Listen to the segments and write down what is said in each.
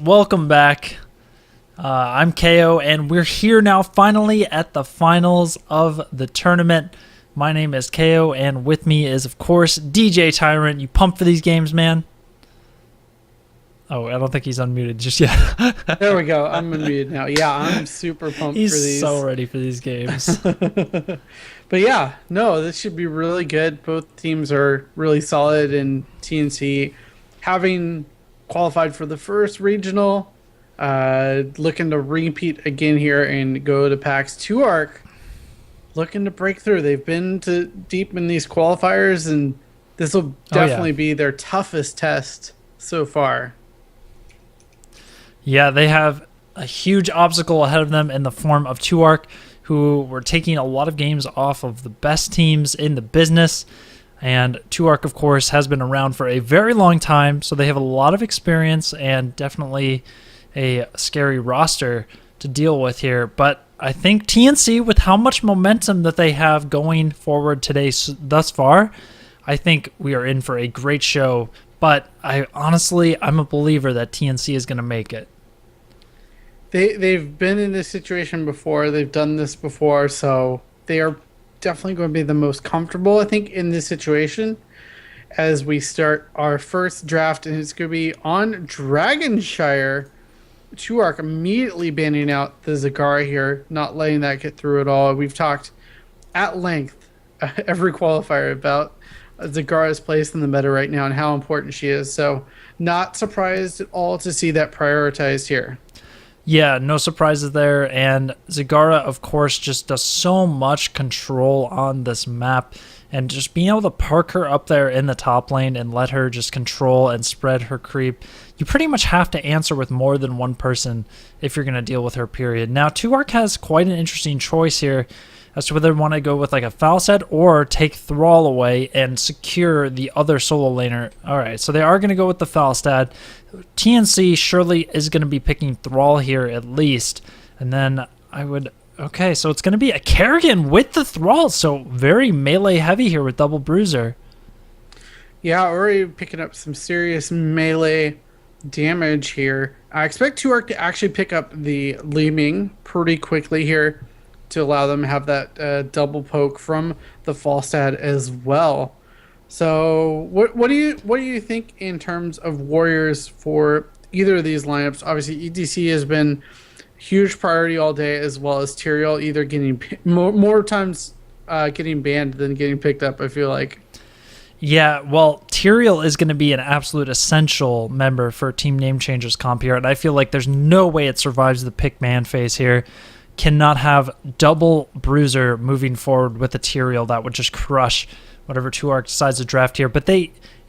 welcome back. I'm Kaeyoh, and we're here now finally at the finals of the tournament. My name is Kaeyoh, and with me is, of course, DJ Tyrant. You pumped for these games, man? Oh, I don't think he's unmuted just yet. There we go. I'm unmuted now. Yeah, I'm super pumped He's for these. so ready for these games. But yeah, no, this should be really good. Both teams are really solid, and TNC having qualified for the first regional, looking to repeat again here and go to PAX 2 Arc, looking to break through. They've been to deep in these qualifiers, and this will definitely be their toughest test so far. Yeah, they have a huge obstacle ahead of them in the form of 2Arc, who were taking a lot of games off of the best teams in the business. And 2Arc, of course, has been around for a very long time, so they have a lot of experience and definitely a scary roster to deal with here. But I think TNC, with how much momentum that they have going forward today thus far, I think we are in for a great show. But I'm a believer that TNC is going to make it. They've been in this situation before. They've done this before, so they are definitely going to be the most comfortable, I think, in this situation as we start our first draft, and it's going to be on Dragonshire. 2Arc immediately banning out the Zagara here, not letting that get through at all. We've talked at length every qualifier about Zagara's place in the meta right now and how important she is, so not surprised at all to see that prioritized here. Yeah, no surprises there, and Zagara, of course, just does so much control on this map, and just being able to park her up there in the top lane and let her just control and spread her creep. You pretty much have to answer with more than one person if you're going to deal with her, period. Now, 2Arc has quite an interesting choice here as to whether they want to go with like a Falstad or take Thrall away and secure the other solo laner. All right, so they are going to go with the Falstad. TNC surely is going to be picking Thrall here at least. And then okay, so it's going to be a Kerrigan with the Thrall. So very melee heavy here with Double Bruiser. Yeah, already picking up some serious melee damage here. I expect 2Arc to actually pick up the Leeming pretty quickly here to allow them to have that double poke from the Falstad as well. So what do you think in terms of warriors for either of these lineups? Obviously, EDC has been huge priority all day, as well as Tyrael either getting more times getting banned than getting picked up, I feel like. Yeah, well, Tyrael is going to be an absolute essential member for Team Name Changers comp here, and I feel like there's no way it survives the pick man phase here. Cannot have double Bruiser moving forward with a Tyrael. That would just crush whatever 2Arc decides to draft here. But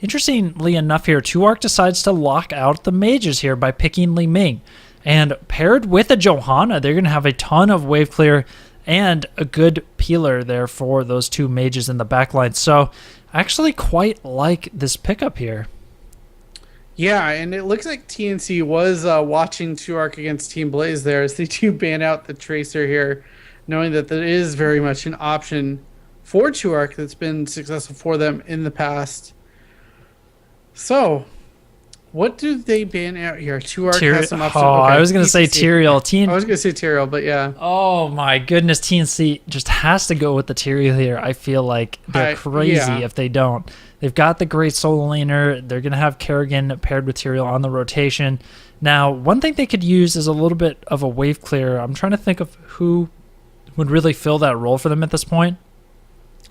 interestingly enough here, 2Arc decides to lock out the mages here by picking Li Ming. And paired with a Johanna, they're going to have a ton of wave clear and a good peeler there for those two mages in the backline. So I actually quite like this pickup here. Yeah, and it looks like TNC was watching 2Arc against Team Blaze there as they do ban out the Tracer here, knowing that that is very much an option for 2Arc that's been successful for them in the past. So, what do they ban out here? 2Arc has some options. I was going to say Tyrael. I was going to say Tyrael, but yeah. Oh my goodness, TNC just has to go with the Tyrael here. I feel like they're crazy if they don't. They've got the great solo laner. They're going to have Kerrigan paired with Tyrael on the rotation. Now, one thing they could use is a little bit of a wave clear. I'm trying to think of who would really fill that role for them at this point.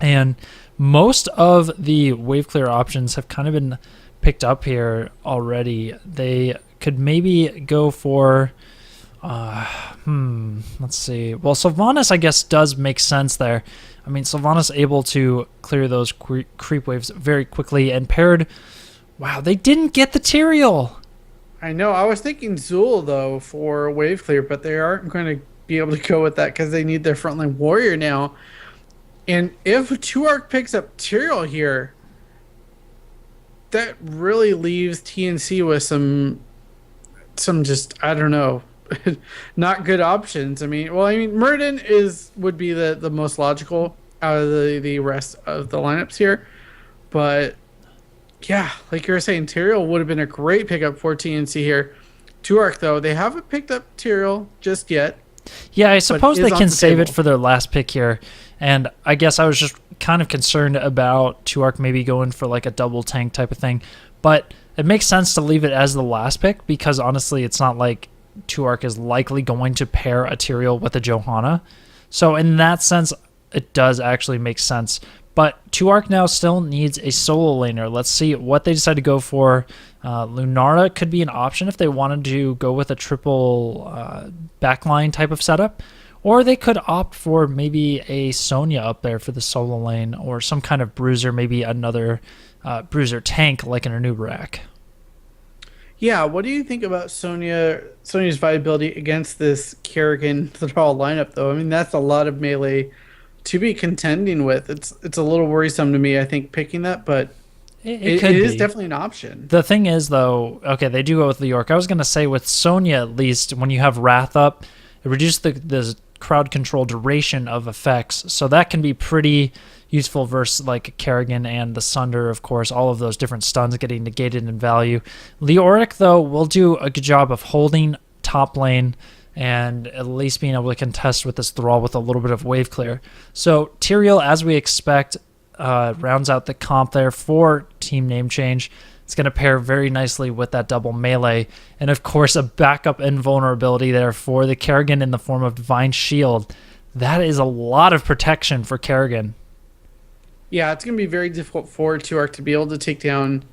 And most of the wave clear options have kind of been picked up here already. They could maybe go for let's see. Well, Sylvanas, I guess, does make sense there. I mean, Sylvanas able to clear those creep waves very quickly and paired. Wow, they didn't get the Tyrael. I know. I was thinking Zul, though, for wave clear, but they aren't going to be able to go with that because they need their frontline warrior now. And if 2Arc picks up Tyrael here, that really leaves TNC with some just, I don't know, not good options. I mean, Muradin would be the most logical out of the rest of the lineups here. But yeah, like you were saying, Tyrael would have been a great pickup for TNC here. Tuark, though, they haven't picked up Tyrael just yet. Yeah, I But suppose is they on can the save it table. for their last pick here. And I guess I was just kind of concerned about Tuark maybe going for like a double tank type of thing. But it makes sense to leave it as the last pick because honestly, it's not like Tuark is likely going to pair a Tyrael with a Johanna. So in that sense, it does actually make sense. But Tuark now still needs a solo laner. Let's see what they decide to go for. Lunara could be an option if they wanted to go with a triple backline type of setup. Or they could opt for maybe a Sonya up there for the solo lane or some kind of bruiser, maybe another bruiser tank like an Anubarak. Yeah, what do you think about Sonya's viability against this Kerrigan Thrall lineup, though? I mean, that's a lot of melee to be contending with. It's a little worrisome to me, I think, picking that, but It it could is be. definitely an option. The thing is, though, okay, they do go with York. I was going to say with Sonya, at least, when you have Wrath up, it reduces the crowd control duration of effects. So that can be pretty useful versus like Kerrigan and the Sunder, of course, all of those different stuns getting negated in value. Leoric, though, will do a good job of holding top lane and at least being able to contest with this Thrall with a little bit of wave clear. So Tyrael, as we expect, rounds out the comp there for team name change. It's going to pair very nicely with that double melee. And of course, a backup invulnerability there for the Kerrigan in the form of Divine Shield. That is a lot of protection for Kerrigan. Yeah, it's going to be very difficult for Tuark to be able to take down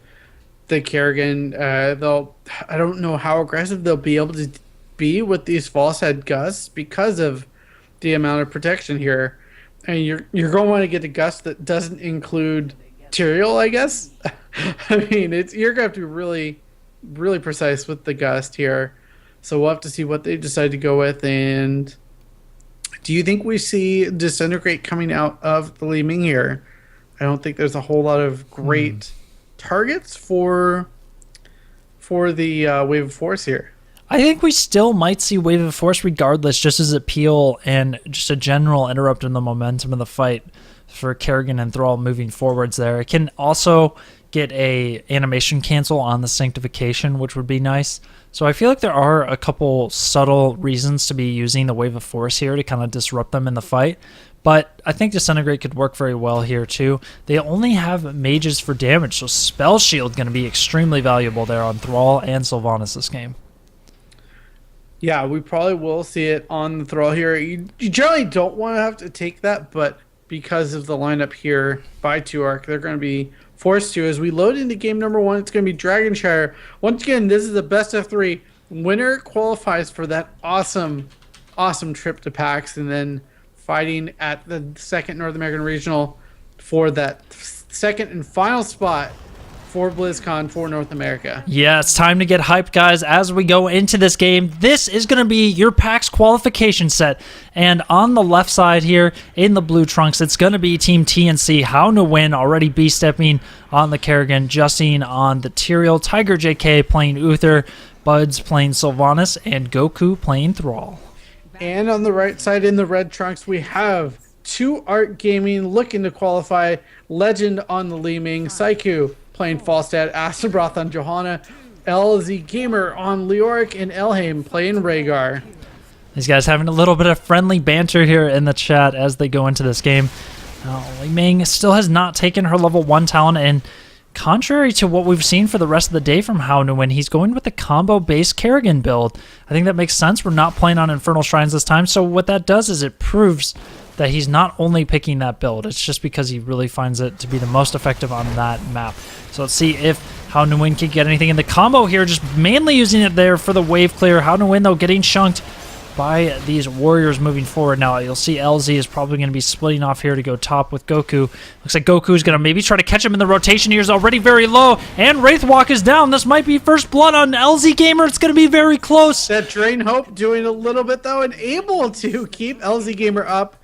the Kerrigan. I don't know how aggressive they'll be able to be with these false head gusts because of the amount of protection here. And you're going to want to get a gust that doesn't include Tyrael, I guess. I mean, you're going to have to be really, really precise with the gust here. So we'll have to see what they decide to go with. And do you think we see Disintegrate coming out of the Li Ming here? I don't think there's a whole lot of great targets for the Wave of Force here. I think we still might see Wave of Force regardless, just as appeal and just a general interrupt in the momentum of the fight for Kerrigan and Thrall moving forwards there. It can also get a animation cancel on the Sanctification, which would be nice. So I feel like there are a couple subtle reasons to be using the Wave of Force here to kind of disrupt them in the fight. But I think Disintegrate could work very well here too. They only have mages for damage, so Spell Shield going to be extremely valuable there on Thrall and Sylvanas this game. Yeah, we probably will see it on the Thrall here. You generally don't want to have to take that, but because of the lineup here by Tuark, they're going to be forced to. As we load into game number 1, it's going to be Dragonshire. Once again, this is the best of 3. Winner qualifies for that awesome trip to PAX, and then fighting at the second North American Regional for that second and final spot for BlizzCon for North America. Yeah, it's time to get hyped, guys, as we go into this game. This is going to be your PAX qualification set. And on the left side here, in the blue trunks, it's going to be Team TNC. How to win, already B-stepping on the Kerrigan, Justine on the Tyrael, Tiger JK playing Uther, Buds playing Sylvanas, and Goku playing Thrall. And on the right side in the red trunks, we have 2 Art Gaming looking to qualify. Legend on the Li Ming, Saiku playing Falstad, Asterbroth on Johanna, LZ Gamer on Leoric, and Elheim playing Rhaegar. These guys having a little bit of friendly banter here in the chat as they go into this game. Li Ming still has not taken her level 1 talent, and contrary to what we've seen for the rest of the day from How Nguyen, he's going with the combo-based Kerrigan build. I think that makes sense. We're not playing on Infernal Shrines this time, so what that does is it proves that he's not only picking that build, it's just because he really finds it to be the most effective on that map. So let's see if How Nguyen can get anything in the combo here, just mainly using it there for the wave clear. How Nguyen, though, getting chunked by these warriors moving forward. Now you'll see LZ is probably going to be splitting off here to go top with Goku. Looks like Goku's going to maybe try to catch him in the rotation. He's already very low, and Wraithwalk is down. This might be first blood on LZ Gamer. It's going to be very close. That Drain Hope doing a little bit, though, and able to keep LZ Gamer up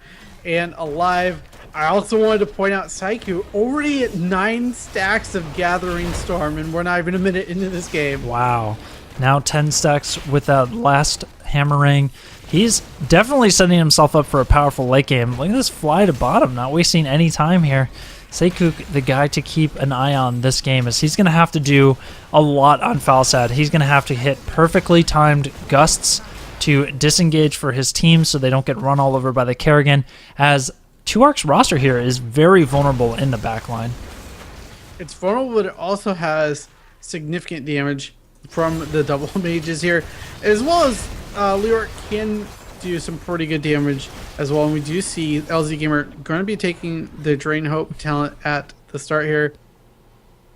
and alive. I also wanted to point out Saiku already at 9 stacks of Gathering Storm, and we're not even a minute into this game. Wow. Now 10 stacks with that last hammering. He's definitely setting himself up for a powerful late game. Look at this fly to bottom, not wasting any time here. Saiku, the guy to keep an eye on this game, as he's going to have to do a lot on Falsad. He's going to have to hit perfectly timed gusts to disengage for his team so they don't get run all over by the Kerrigan, as 2Arc's roster here is very vulnerable in the backline. It's vulnerable, but it also has significant damage from the double mages here, as well as Leoric can do some pretty good damage as well. And we do see LZ Gamer going to be taking the Drain Hope talent at the start here.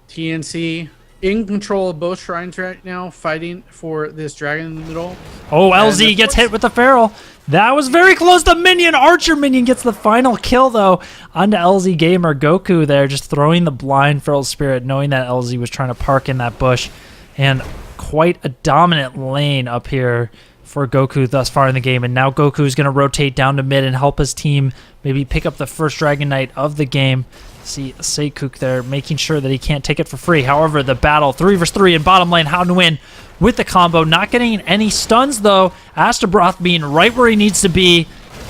TNC in control of both shrines right now, fighting for this dragon in the middle. Oh, LZ gets hit with the Feral. That was very close. The minion, Archer minion, gets the final kill, though, onto LZ Gamer. Goku there just throwing the blind Feral Spirit, knowing that LZ was trying to park in that bush. And quite a dominant lane up here for Goku thus far in the game. And now Goku is going to rotate down to mid and help his team maybe pick up the first Dragon Knight of the game. See Seikuk there making sure that he can't take it for free. However, the battle 3 vs 3 in bottom lane, how to win with the combo. Not getting any stuns, though. Astaroth being right where he needs to be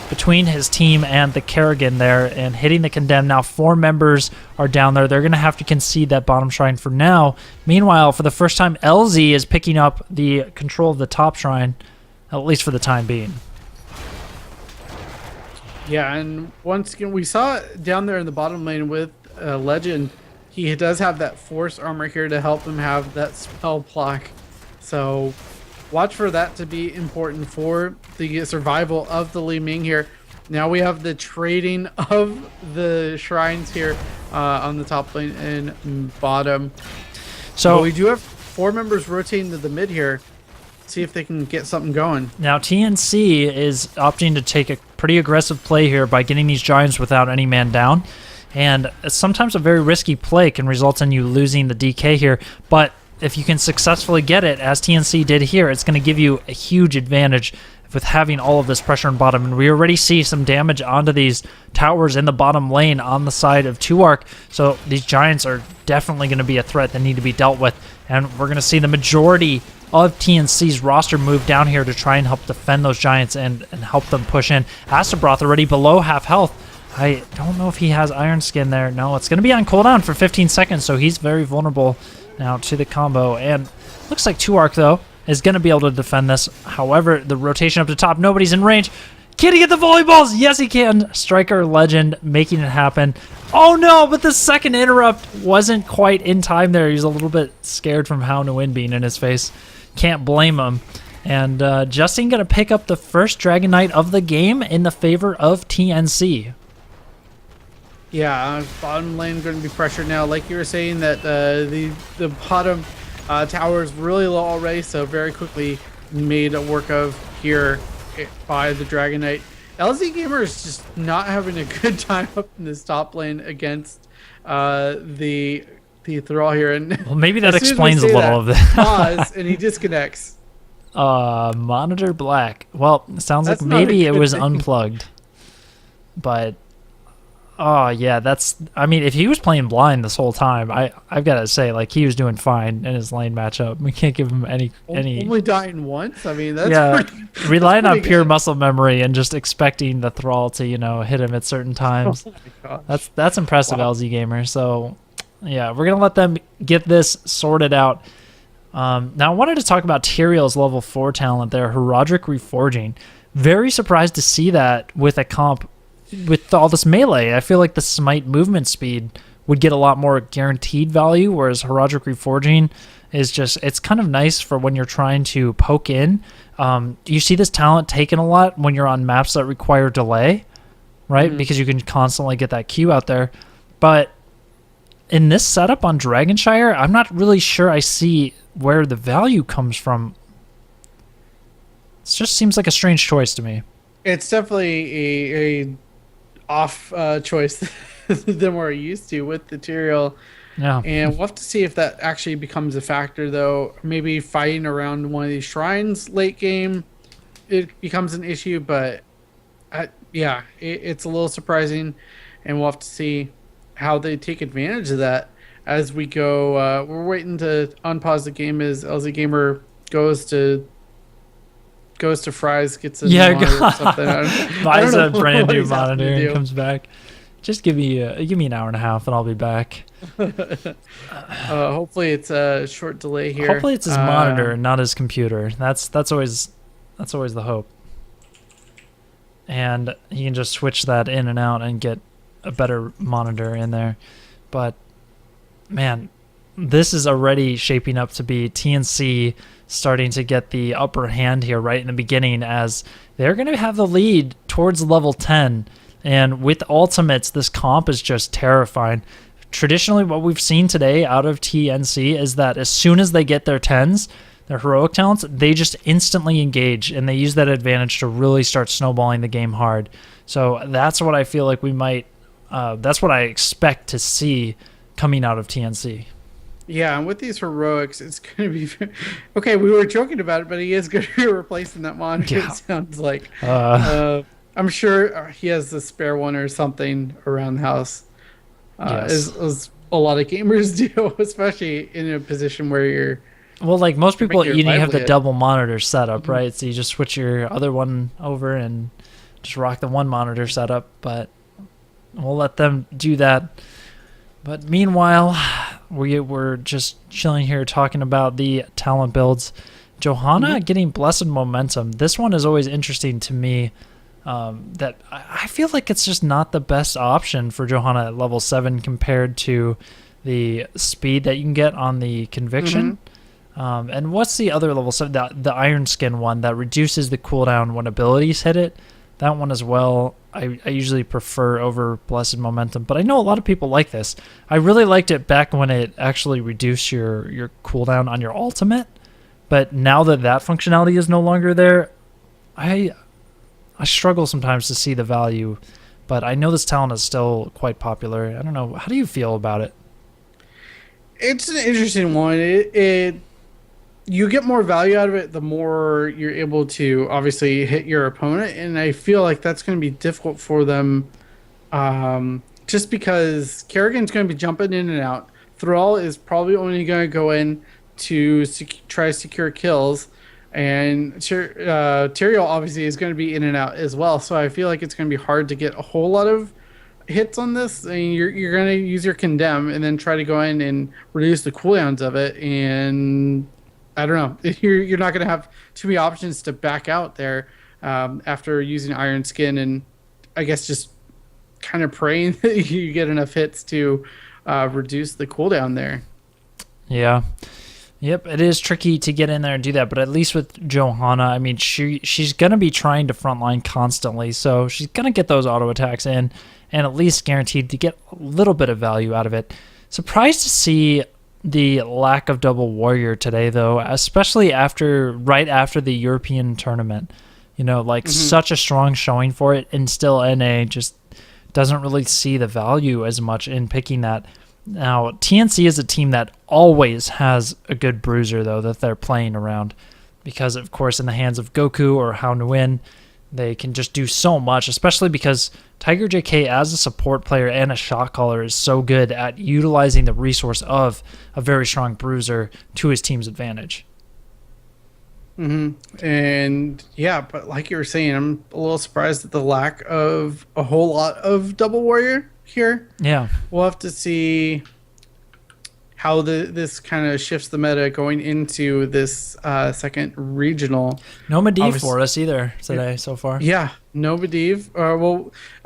between his team and the Kerrigan there and hitting the Condemn. Now 4 members are down there. They're going to have to concede that bottom shrine for now. Meanwhile, for the first time, LZ is picking up the control of the top shrine, at least for the time being. Yeah, and once again, we saw it down there in the bottom lane with Legend. He does have that force armor here to help him have that spell block. So watch for that to be important for the survival of the Li Ming here. Now we have the trading of the shrines here on the top lane and bottom. So we do have 4 members rotating to the mid here. See if they can get something going. Now TNC is opting to take a pretty aggressive play here by getting these giants without any man down, and sometimes a very risky play can result in you losing the DK here, but if you can successfully get it, as TNC did here, it's going to give you a huge advantage with having all of this pressure on bottom. And we already see some damage onto these towers in the bottom lane on the side of 2Arc, so these giants are definitely going to be a threat that need to be dealt with, and we're going to see the majority of TNC's roster move down here to try and help defend those giants and help them push in. Astaroth already below half health. I don't know if he has Iron Skin there. No, it's going to be on cooldown for 15 seconds, so he's very vulnerable now to the combo. And looks like 2Arc, though, is going to be able to defend this. However, the rotation up to top, nobody's in range. Can he get the volleyballs? Yes, he can. Striker Legend making it happen. Oh, no, but the second interrupt wasn't quite in time there. He's a little bit scared from How to Win being in his face. Can't blame him. And Justin going to pick up the first Dragon Knight of the game in the favor of TNC. Yeah, bottom lane going to be pressured now. Like you were saying, that the bottom tower is really low already, so very quickly made a work of here by the Dragon Knight. LZ Gamer is just not having a good time up in this top lane against the Thrall here. And well, maybe that explains a little of that. Pause, and he disconnects. Monitor black. Well, it sounds like maybe it was unplugged. But oh yeah, I mean, if he was playing blind this whole time, I've got to say, like, he was doing fine in his lane matchup. We can't give him any only dying once. I mean, that's relying on pure muscle memory and just expecting the Thrall to hit him at certain times. Oh my gosh. That's impressive, wow. LZ Gamer. So yeah, we're gonna let them get this sorted out. Now I wanted to talk about Tyrael's level 4 talent there, Herodic Reforging. Very surprised to see that with a comp with all this melee. I feel like the Smite movement speed would get a lot more guaranteed value, whereas Herodic Reforging is just, it's kind of nice for when you're trying to poke in. You see this talent taken a lot when you're on maps that require delay, right? Mm-hmm. Because you can constantly get that Q out there. But in this setup on Dragonshire, I'm not really sure I see where the value comes from. It just seems like a strange choice to me. It's definitely a off choice than we're used to with the Tyrael. Yeah. And we'll have to see if that actually becomes a factor, though. Maybe fighting around one of these shrines late game, it becomes an issue. But yeah, it's a little surprising, and we'll have to see how they take advantage of that as we go. We're waiting to unpause the game as LZ Gamer goes to Fry's, gets a new monitor or something. Buys a brand new monitor and comes back. Just give me an hour and a half, and I'll be back. Hopefully it's a short delay here. Hopefully it's his monitor, and not his computer. That's always the hope. And he can just switch that in and out and get a better monitor in there. But man, this is already shaping up to be TNC starting to get the upper hand here right in the beginning, as they're going to have the lead towards level 10. And with ultimates, this comp is just terrifying. Traditionally, what we've seen today out of TNC is that as soon as they get their 10s, their heroic talents, they just instantly engage, and they use that advantage to really start snowballing the game hard. So that's what I feel like that's what I expect to see coming out of TNC. Yeah, and with these heroics, it's going to be okay. We were joking about it, but he is going to be replacing that monitor. Yeah. It sounds like. I'm sure he has the spare one or something around the house. Yes. As a lot of gamers do, especially in a position where you're. Well, like most people, you have the double monitor setup, right? So you just switch your other one over and just rock the one monitor setup. But we'll let them do that. But meanwhile, we're just chilling here talking about the talent builds. Johanna getting blessed momentum. This one is always interesting to me. That I feel like it's just not the best option for Johanna at level 7 compared to the speed that you can get on the conviction. And what's the other level 7? The Iron Skin one that reduces the cooldown when abilities hit it. That one as well, I usually prefer over Blessed Momentum, but I know a lot of people like this. I really liked it back when it actually reduced your cooldown on your ultimate, but now that functionality is no longer there, I struggle sometimes to see the value, but I know this talent is still quite popular. I don't know. How do you feel about it? It's an interesting one. You get more value out of it the more you're able to obviously hit your opponent, and I feel like that's going to be difficult for them, just because Kerrigan's going to be jumping in and out. Thrall is probably only going to go in to try to secure kills, and Tyrael obviously is going to be in and out as well. So I feel like it's going to be hard to get a whole lot of hits on this. I mean, you're going to use your condemn and then try to go in and reduce the cooldowns of it, and I don't know. You're not going to have too many options to back out there after using Iron Skin, and I guess just kind of praying that you get enough hits to reduce the cooldown there. Yeah. Yep, it is tricky to get in there and do that, but at least with Johanna, I mean, she's going to be trying to frontline constantly, so she's going to get those auto attacks in and at least guaranteed to get a little bit of value out of it. Surprised to see the lack of double warrior today, though, especially right after the European tournament. Such a strong showing for it, and still NA just doesn't really see the value as much in picking that. Now, TNC is a team that always has a good bruiser, though, that they're playing around, because, of course, in the hands of Goku or Hao Nguyen, they can just do so much, especially because Tiger JK as a support player and a shot caller is so good at utilizing the resource of a very strong bruiser to his team's advantage. And yeah, but like you were saying, I'm a little surprised at the lack of a whole lot of double warrior here. Yeah. We'll have to see how this kind of shifts the meta going into this second regional. No Medivh for us either today so far. Yeah, no Medivh.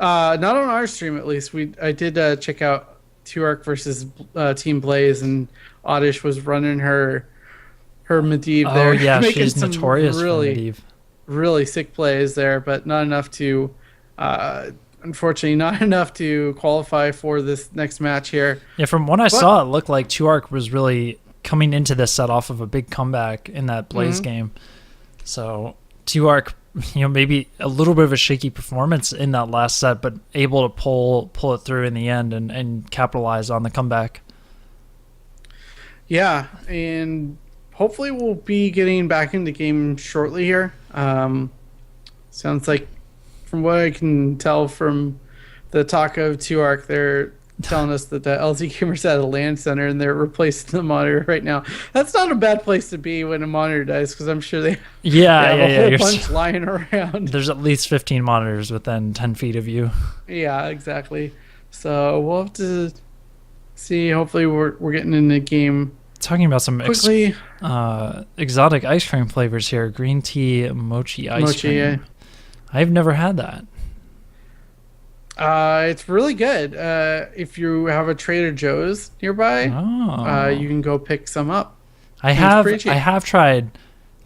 Not on our stream at least. I did check out 2ARC versus Team Blaze, and Oddish was running her Medivh there. Oh yeah, she's notorious for Medivh. Really sick plays there, but not enough to unfortunately, not enough to qualify for this next match here. Yeah, from what I saw, it looked like 2ARC was really coming into this set off of a big comeback in that Blaze game. So 2ARC, maybe a little bit of a shaky performance in that last set, but able to pull it through in the end and capitalize on the comeback. Yeah, and hopefully we'll be getting back into the game shortly here. Sounds like, from what I can tell from the talk of 2ARC, they're telling us that the LZ Gamers at a LAN center and they're replacing the monitor right now. That's not a bad place to be when a monitor dies, because I'm sure they have a whole bunch lying around. There's at least 15 monitors within 10 feet of you. Yeah, exactly. So we'll have to see. Hopefully, we're getting in the game Talking about some quickly. exotic ice cream flavors here. Green tea mochi ice Mochi, yeah. cream. I've never had that. It's really good. If you have a Trader Joe's nearby, Oh. you can go pick some up. I It's have pretty cheap. I have tried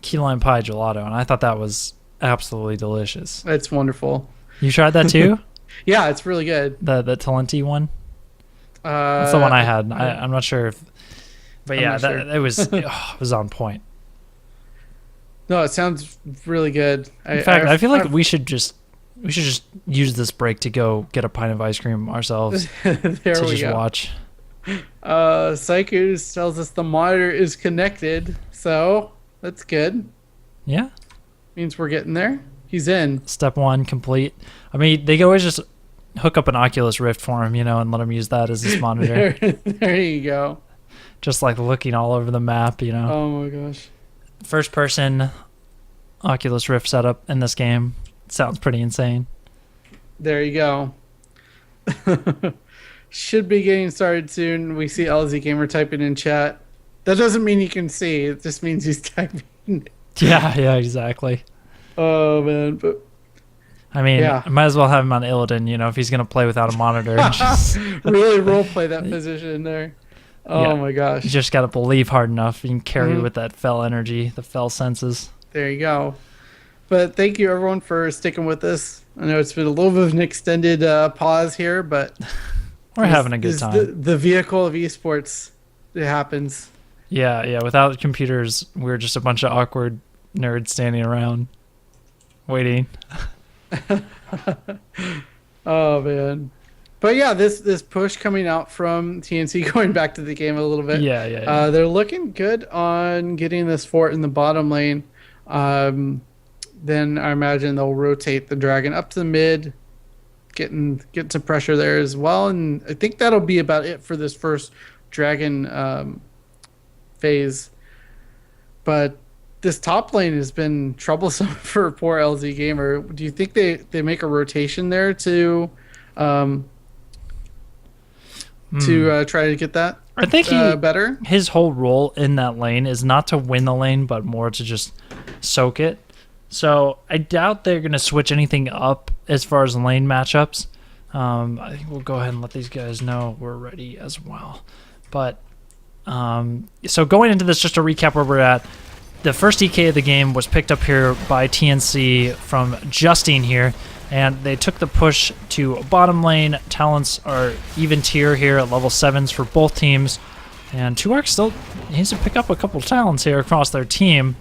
key lime pie gelato, and I thought that was absolutely delicious. It's wonderful. You tried that too? Yeah, it's really good. The Talenti one? That's the one I had. I'm not sure if, but I'm yeah, not that sure. it was it was on point. No, it sounds really good. In fact, I feel like we should just use this break to go get a pint of ice cream ourselves there to we just go. watch. Psychos tells us the monitor is connected, so that's good. Yeah, Means we're getting there. He's in. step one complete. I mean, they could always just hook up an Oculus Rift for him, and let him use that as his monitor, There you go. just like looking all over the map. Oh my gosh. First person Oculus Rift setup in this game sounds pretty insane. There you go. Should be getting started soon. We see LZ Gamer typing in chat. That doesn't mean you can see. It just means he's typing. Yeah, exactly. Oh man, but I mean, Yeah. I might as well have him on Illidan, if he's going to play without a monitor. really role play that position there. Oh Yeah. my gosh. You just got to believe hard enough. You can carry Mhm. with that fell energy, the fell senses. There you go. But thank you everyone for sticking with us. I know it's been a little bit of an extended pause here, but We're having a good this- time. The vehicle of esports, it happens. Yeah. Without computers, we're just a bunch of awkward nerds standing around waiting. Oh man. But yeah, this push coming out from TNC, going back to the game a little bit. Yeah. They're looking good on getting this fort in the bottom lane. Then I imagine they'll rotate the dragon up to the mid, get some pressure there as well. And I think that'll be about it for this first dragon phase. But this top lane has been troublesome for poor LZ Gamer. Do you think they make a rotation there to try to get that I think better? his whole role in that lane is not to win the lane, but more to just soak it. So I doubt they're going to switch anything up as far as lane matchups. I think we'll go ahead and let these guys know we're ready as well. But so going into this, just to recap where we're at, the first DK of the game was picked up here by TNC from Justine here, and they took the push to bottom lane. Talents are even tier here at level 7s for both teams, and 2Arc still needs to pick up a couple talents here across their team,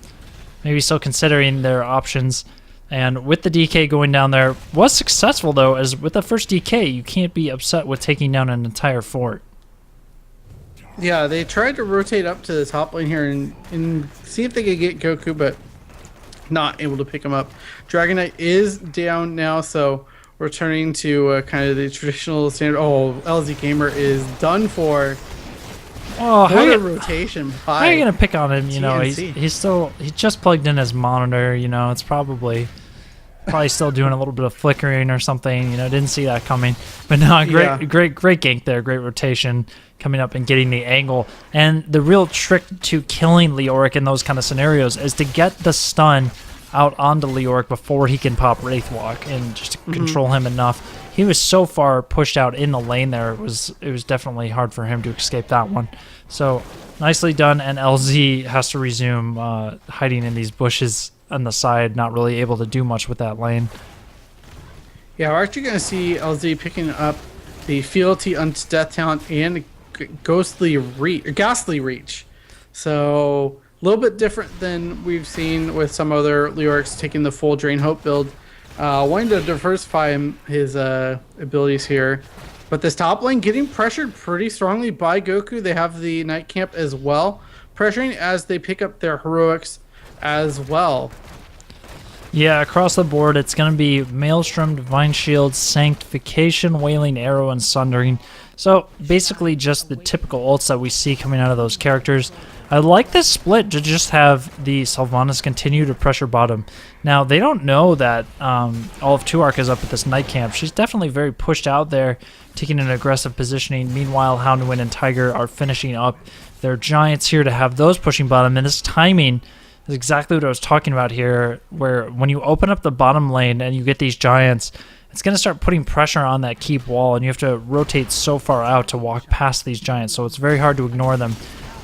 maybe still considering their options. And with the DK going down there, was successful though, as with the first DK, you can't be upset with taking down an entire fort. Yeah, they tried to rotate up to the top lane here and see if they could get Goku, but not able to pick him up. Dragon Knight is down now, so returning to kind of the traditional standard. Oh, LZ Gamer is done for. Oh, What a rotation how by are you gonna pick on him? TNC. He's just plugged in his monitor. It's probably still doing a little bit of flickering or something. Didn't see that coming. But no, Yeah. great gank there. Great rotation coming up and getting the angle. And the real trick to killing Leoric in those kind of scenarios is to get the stun out onto Leoric before he can pop Wraithwalk and just to control him enough. He was so far pushed out in the lane there. It was definitely hard for him to escape that one. So nicely done. And LZ has to resume hiding in these bushes on the side, not really able to do much with that lane. Yeah, we're actually going to see LZ picking up the Fealty Unto Death talent and Ghastly Reach. So a little bit different than we've seen with some other Leorics taking the full Drain Hope build. Wanting to diversify his abilities here. But this top lane getting pressured pretty strongly by Goku. They have the Night Camp as well, pressuring as they pick up their heroics as well. Yeah, across the board, it's going to be Maelstrom, Divine Shield, Sanctification, Wailing Arrow, and Sundering. So basically just the typical ults that we see coming out of those characters. I like this split to just have the Sylvanas continue to pressure bottom. Now, they don't know that all of Tuark is up at this night camp. She's definitely very pushed out there, taking an aggressive positioning. Meanwhile, Houndoin and Tiger are finishing up their giants here to have those pushing bottom. And this timing is exactly what I was talking about here, where when you open up the bottom lane and you get these giants, it's going to start putting pressure on that keep wall, and you have to rotate so far out to walk past these giants, so it's very hard to ignore them.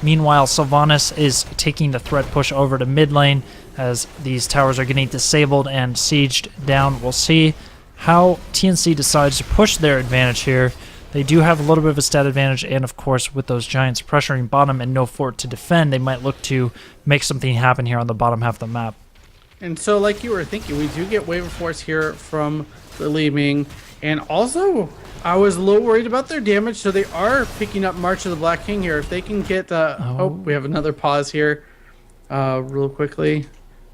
Meanwhile, Sylvanas is taking the threat push over to mid lane as these towers are getting disabled and sieged down. We'll see how TNC decides to push their advantage here. They do have a little bit of a stat advantage, and of course, with those giants pressuring bottom and no fort to defend, they might look to make something happen here on the bottom half of the map. And so, like you were thinking, we do get Wave of Force here from the Li Ming, and also I was a little worried about their damage, so they are picking up March of the Black King here. If they can get oh, we have another pause here real quickly.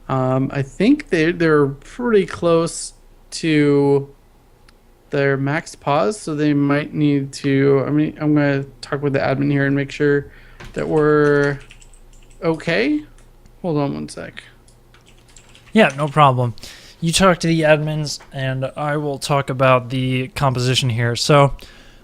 I think they're pretty close to their max pause, so they might need to, I mean, I'm going to talk with the admin here and make sure that we're okay. Hold on one sec. Yeah, no problem. You talk to the admins, and I will talk about the composition here. So,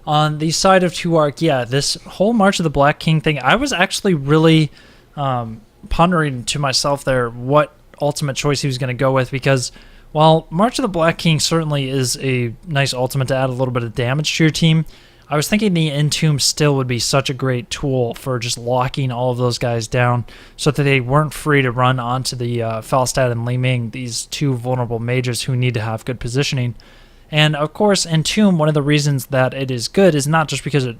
on the side of Tuark, yeah, this whole March of the Black King thing, I was actually really pondering to myself there what ultimate choice he was going to go with, because while March of the Black King certainly is a nice ultimate to add a little bit of damage to your team, I was thinking the Entomb still would be such a great tool for just locking all of those guys down so that they weren't free to run onto the Falstad and Li Ming, these two vulnerable mages who need to have good positioning. And of course, Entomb, one of the reasons that it is good is not just because it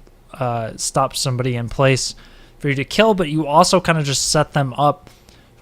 stops somebody in place for you to kill, but you also kind of just set them up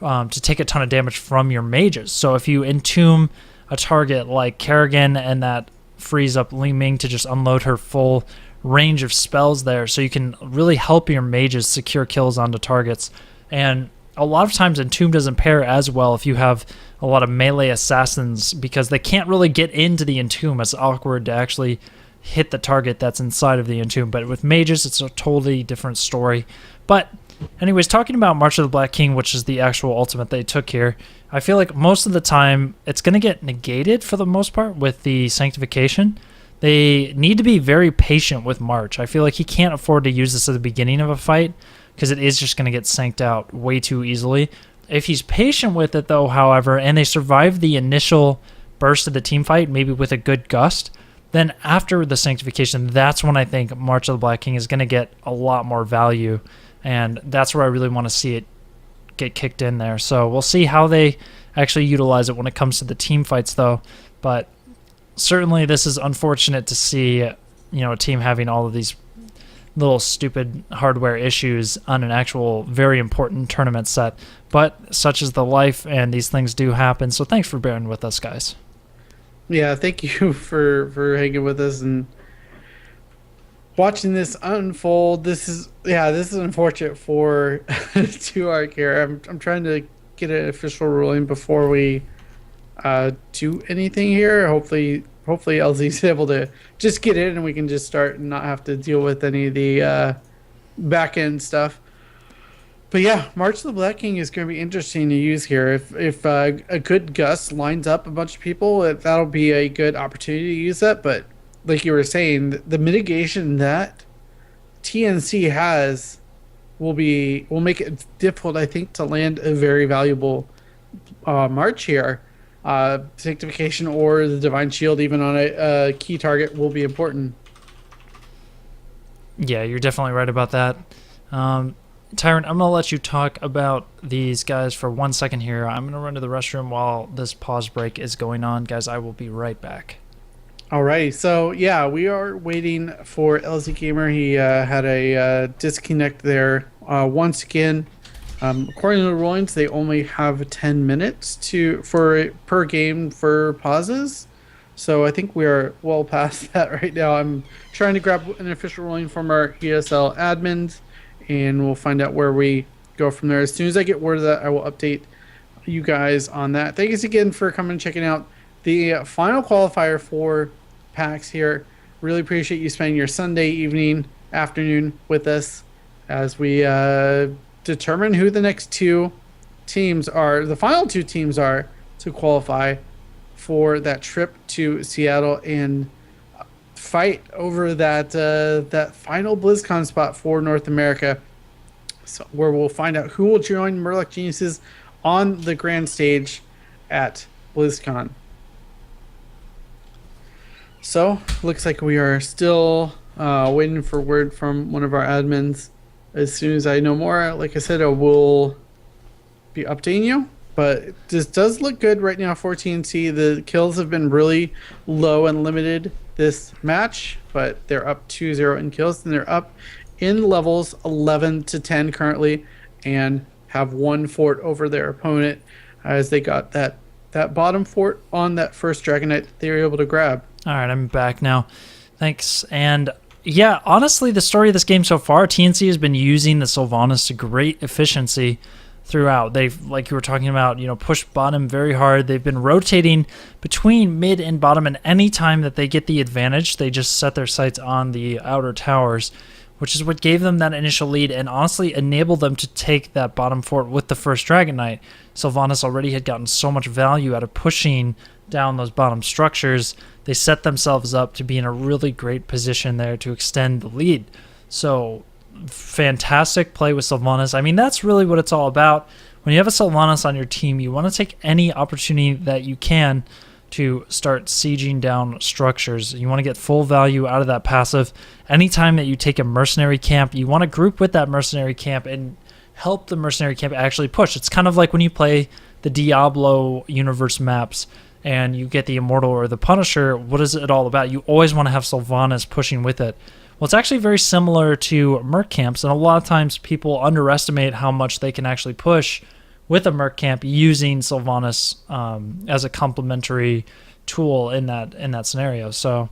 to take a ton of damage from your mages. So if you Entomb a target like Kerrigan, and that frees up Li Ming to just unload her full range of spells there, so you can really help your mages secure kills onto targets. And a lot of times Entomb doesn't pair as well if you have a lot of melee assassins, because they can't really get into the Entomb. It's awkward to actually hit the target that's inside of the Entomb. But with mages, it's a totally different story. But anyways, talking about March of the Black King, which is the actual ultimate they took here, I feel like most of the time it's going to get negated for the most part with the Sanctification. They need to be very patient with March. I feel like he can't afford to use this at the beginning of a fight, because it is just going to get sanked out way too easily. If he's patient with it, though, however, and they survive the initial burst of the team fight, maybe with a good gust, then after the Sanctification, that's when I think March of the Black King is going to get a lot more value, and that's where I really want to see it get kicked in there. So we'll see how they actually utilize it when it comes to the team fights, though. But certainly this is unfortunate to see, a team having all of these little stupid hardware issues on an actual very important tournament set. But such is the life, and these things do happen. So thanks for bearing with us, guys. Yeah, thank you for hanging with us and watching this unfold. This is unfortunate for Tuark here. I'm trying to get an official ruling before we do anything here. Hopefully LZ's able to just get in and we can just start and not have to deal with any of the back end stuff. But yeah, March of the Black King is going to be interesting to use here. If a good gust lines up a bunch of people, that'll be a good opportunity to use that. But like you were saying, the mitigation that TNC has will make it difficult, I think, to land a very valuable March here. Sanctification or the Divine Shield, even on a key target, will be important. Yeah, you're definitely right about that. Tyrant, I'm going to let you talk about these guys for 1 second here. I'm going to run to the restroom while this pause break is going on. Guys, I will be right back. Alrighty, so yeah, we are waiting for LZ Gamer. He had a disconnect there. Once again, according to the rulings, they only have 10 minutes per game for pauses. So I think we are well past that right now. I'm trying to grab an official ruling from our ESL admins, and we'll find out where we go from there. As soon as I get word of that, I will update you guys on that. Thank you again for coming and checking out the final qualifier for PAX here. Really appreciate you spending your Sunday evening, afternoon with us as we determine who the next two teams are, the final two teams are to qualify for that trip to Seattle and fight over that final BlizzCon spot for North America. So where we'll find out who will join Murloc Geniuses on the grand stage at BlizzCon. So looks like we are still waiting for word from one of our admins. As soon as I know more, like I said, I will be updating you. But this does look good right now for TNC. The kills have been really low and limited this match, but they're up 2-0 in kills, and they're up in levels 11 to 10 currently, and have one fort over their opponent as they got that bottom fort on that first Dragon Knight they were able to grab. All right, I'm back now. Thanks. And yeah, honestly, the story of this game so far, TNC has been using the Sylvanas to great efficiency throughout. They've, like you were talking about, pushed bottom very hard. They've been rotating between mid and bottom, and any time that they get the advantage, they just set their sights on the outer towers, which is what gave them that initial lead and honestly enabled them to take that bottom fort with the first Dragon Knight. Sylvanas already had gotten so much value out of pushing down those bottom structures. They set themselves up to be in a really great position there to extend the lead. So fantastic play with Sylvanas. I mean, that's really what it's all about. When you have a Sylvanas on your team, you want to take any opportunity that you can to start sieging down structures. You want to get full value out of that passive. Anytime that you take a mercenary camp, you want to group with that mercenary camp and help the mercenary camp actually push. It's kind of like when you play the Diablo universe maps and you get the Immortal or the Punisher. What is it all about? You always want to have Sylvanas pushing with it. Well, it's actually very similar to Merc camps, and a lot of times people underestimate how much they can actually push with a Merc camp using Sylvanas as a complementary tool in that scenario. So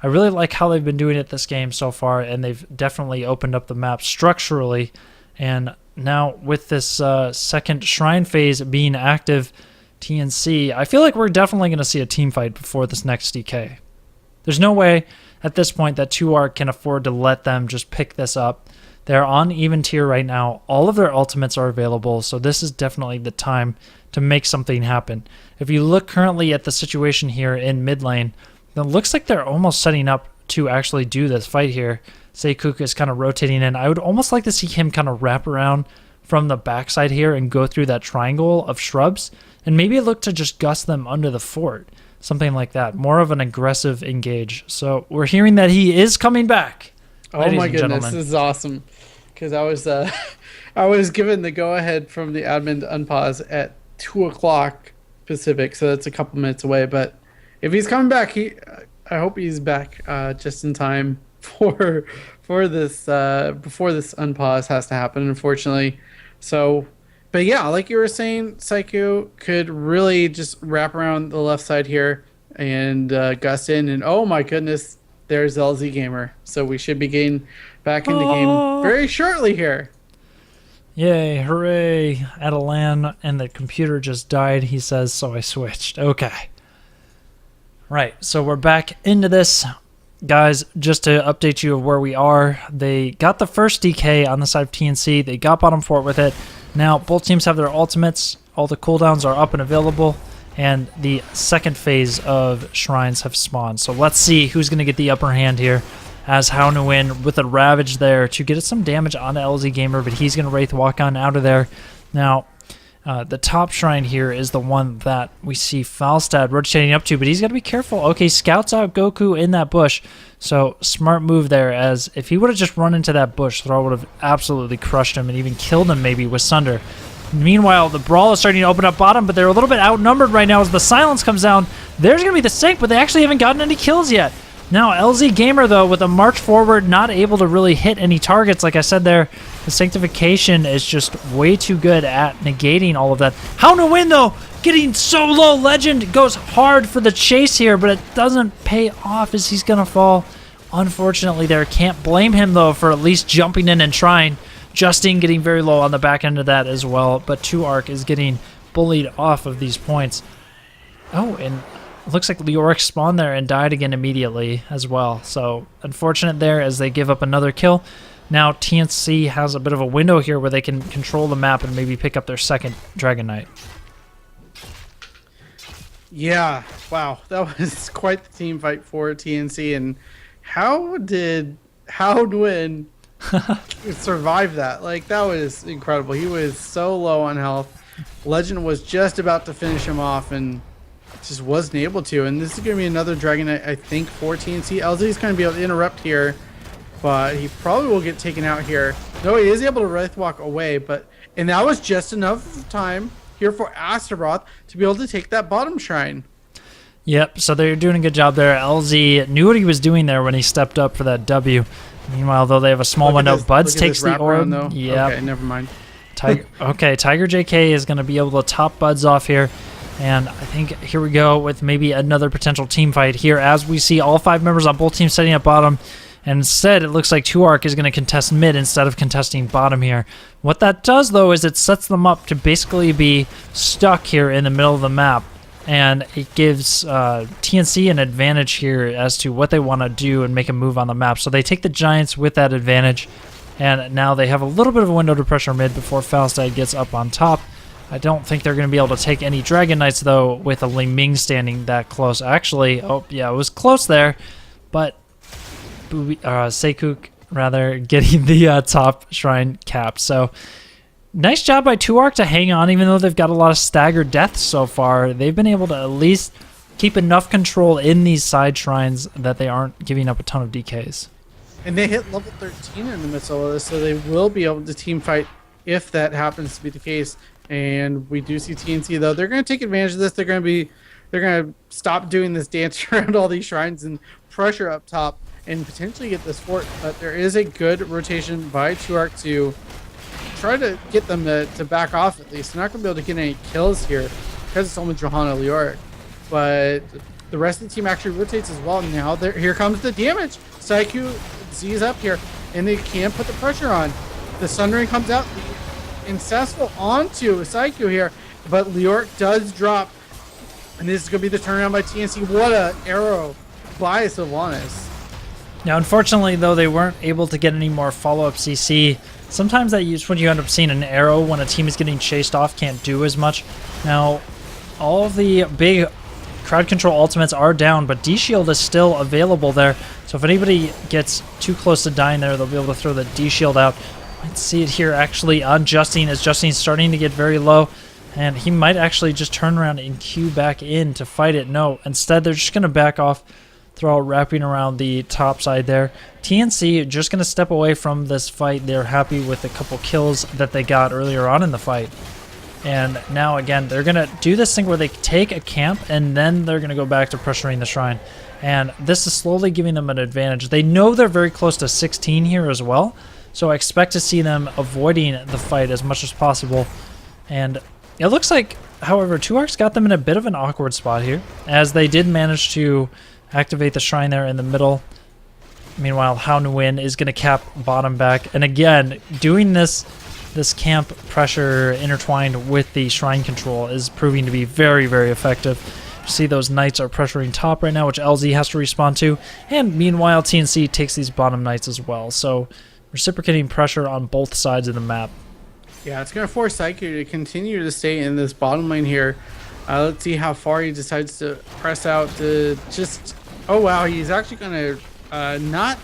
I really like how they've been doing it this game so far, and they've definitely opened up the map structurally. And now with this second Shrine phase being active, TNC, I feel like we're definitely going to see a team fight before this next DK. There's no way at this point that 2Arc can afford to let them just pick this up. They're on even tier right now. All of their ultimates are available, so this is definitely the time to make something happen. If you look currently at the situation here in mid lane, it looks like they're almost setting up to actually do this fight here. Seikuk is kind of rotating in. I would almost like to see him kind of wrap around from the backside here and go through that triangle of shrubs, and maybe look to just gust them under the fort. Something like that. More of an aggressive engage. So we're hearing that he is coming back. Oh my goodness, this is awesome. Because I was given the go-ahead from the admin to unpause at 2 o'clock Pacific, so that's a couple minutes away. But if he's coming back, I hope he's back just in time for this before this unpause has to happen, unfortunately. So, but yeah, like you were saying, Psycho could really just wrap around the left side here and gust in, and oh my goodness, there's LZ Gamer. So we should be getting back into game very shortly here. Yay, hooray, at a LAN, and the computer just died, he says, so I switched. Okay. Right, so we're back into this. Guys, just to update you of where we are, they got the first DK on the side of TNC. They got bottom fort with it. Now, both teams have their ultimates. All the cooldowns are up and available. And the second phase of Shrines have spawned. So let's see who's going to get the upper hand here. As Haunuin with a Ravage there to get some damage on LZ Gamer, but he's going to Wraith Walk on out of there. Now, the top shrine here is the one that we see Falstad rotating up to, but he's got to be careful. Okay, scouts out Goku in that bush. So smart move there, as if he would have just run into that bush, Throw would have absolutely crushed him and even killed him maybe with Sunder. Meanwhile, the Brawl is starting to open up bottom, but they're a little bit outnumbered right now as the silence comes down. There's going to be the sync, but they actually haven't gotten any kills yet. Now, LZ Gamer, though, with a march forward, not able to really hit any targets. Like I said there, the Sanctification is just way too good at negating all of that. How to win, though, getting so low. Legend goes hard for the chase here, but it doesn't pay off as he's going to fall. Unfortunately, there. Can't blame him, though, for at least jumping in and trying. Justin getting very low on the back end of that as well, but 2Arc is getting bullied off of these points. Oh, and it looks like Leoric spawned there and died again immediately as well. So unfortunate there as they give up another kill. now TNC has a bit of a window here where they can control the map and maybe pick up their second Dragon Knight. Yeah, wow, that was quite the team fight for TNC. And how did Howdwin survive that? Like, that was incredible. He was so low on health. Legend was just about to finish him off and just wasn't able to. And this is going to be another Dragon Knight, I think, for TNC. LZ is going to be able to interrupt here, but he probably will get taken out here. No, he is able to Wraith Walk away, and that was just enough time here for Astaroth to be able to take that bottom shrine. Yep, so they're doing a good job there. LZ knew what he was doing there when he stepped up for that W. Meanwhile, though, they have a small window. Buds takes the orb. Yeah. Okay, never mind. Okay, Tiger JK is going to be able to top Buds off here. And I think here we go with maybe another potential team fight here as we see all 5 members on both teams setting up bottom. And instead, it looks like 2Arc is going to contest mid instead of contesting bottom here. What that does, though, is it sets them up to basically be stuck here in the middle of the map. And it gives TNC an advantage here as to what they want to do and make a move on the map. So they take the Giants with that advantage. And now they have a little bit of a window to pressure mid before Falstad gets up on top. I don't think they're going to be able to take any Dragon Knights, though, with a Ling Ming standing that close. Actually, oh, yeah, it was close there. But Seikuk, rather, getting the top shrine capped. So nice job by 2Arc to hang on, even though they've got a lot of staggered deaths so far. They've been able to at least keep enough control in these side shrines that they aren't giving up a ton of DKs. And they hit level 13 in the midst of this, so they will be able to team fight if that happens to be the case. And we do see TNC, though. They're going to take advantage of this. They're going to stop doing this dance around all these shrines and pressure up top and potentially get this fort. But there is a good rotation by 2Arc to try to get them to back off at least. They're not going to be able to get any kills here because it's only Johanna Lioric. But the rest of the team actually rotates as well. Now here comes the damage. Saiku Z's up here, and they can put the pressure on. The Sundering comes out. Incessful onto Saiku here, but Lioric does drop. And this is going to be the turnaround by TNC. What a arrow by Sylvanas. Now, unfortunately, though, they weren't able to get any more follow-up CC. Sometimes that's when you end up seeing an arrow when a team is getting chased off, can't do as much. Now, all of the big crowd control ultimates are down, but D-Shield is still available there. So if anybody gets too close to dying there, they'll be able to throw the D-Shield out. Let's see it here actually on Justine, as Justine's starting to get very low. And he might actually just turn around and queue back in to fight it. No, instead they're just going to back off, throw wrapping around the top side there. TNC just going to step away from this fight. They're happy with the couple kills that they got earlier on in the fight. And now again, they're going to do this thing where they take a camp and then they're going to go back to pressuring the shrine. And this is slowly giving them an advantage. They know they're very close to 16 here as well. So I expect to see them avoiding the fight as much as possible. And it looks like, however, 2Arc's got them in a bit of an awkward spot here, as they did manage to activate the shrine there in the middle. Meanwhile, Hao Nguyen is going to cap bottom back. And again, doing this camp pressure intertwined with the shrine control is proving to be very, very effective. You see those knights are pressuring top right now, which LZ has to respond to. And meanwhile, TNC takes these bottom knights as well. So reciprocating pressure on both sides of the map. Yeah, it's going to force Saiku to continue to stay in this bottom lane here. Let's see how far he decides to press out to just... Oh, wow, he's actually going to not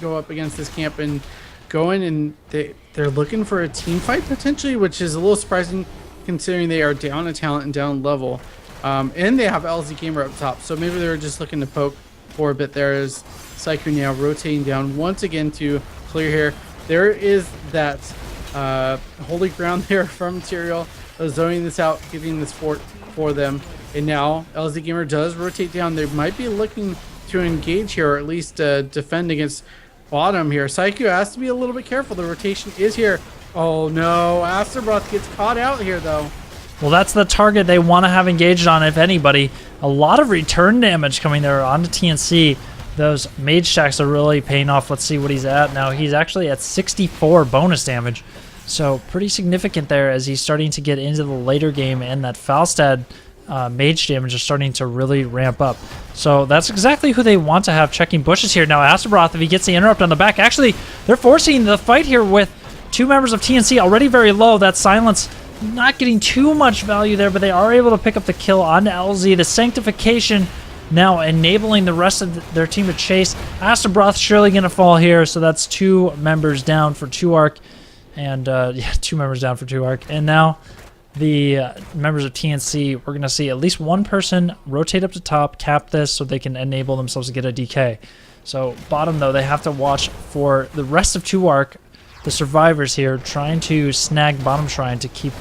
go up against this camp and go in, and they're looking for a team fight potentially, which is a little surprising considering they are down a talent and down level. And they have LZ Gamer up top, so maybe they were just looking to poke for a bit there as Saiku now rotating down once again to clear here. There is that holy ground there from Material, zoning this out, giving this fort for them. And now LZ Gamer does rotate down. They might be looking to engage here, or at least defend against bottom here. Saiku has to be a little bit careful. The rotation is here. Oh no, Asterbroth gets caught out here though. Well, that's the target they want to have engaged on, if anybody. A lot of return damage coming there onto TNC. Those mage stacks are really paying off. Let's see what he's at now. He's actually at 64 bonus damage. So pretty significant there as he's starting to get into the later game, and that Falstad mage damage is starting to really ramp up. So that's exactly who they want to have checking bushes here. Now Astaroth, if he gets the interrupt on the back, actually, they're forcing the fight here with two members of TNC already very low. That silence not getting too much value there, but they are able to pick up the kill on LZ. The Sanctification now enabling the rest of their team to chase. Astaroth surely going to fall here, so that's two members down for 2Arc. And yeah, two members down for 2Arc. And now the members of TNC, we're going to see at least one person rotate up to top, cap this so they can enable themselves to get a DK. So bottom, though, they have to watch for the rest of 2Arc, the survivors here, trying to snag bottom shrine to keep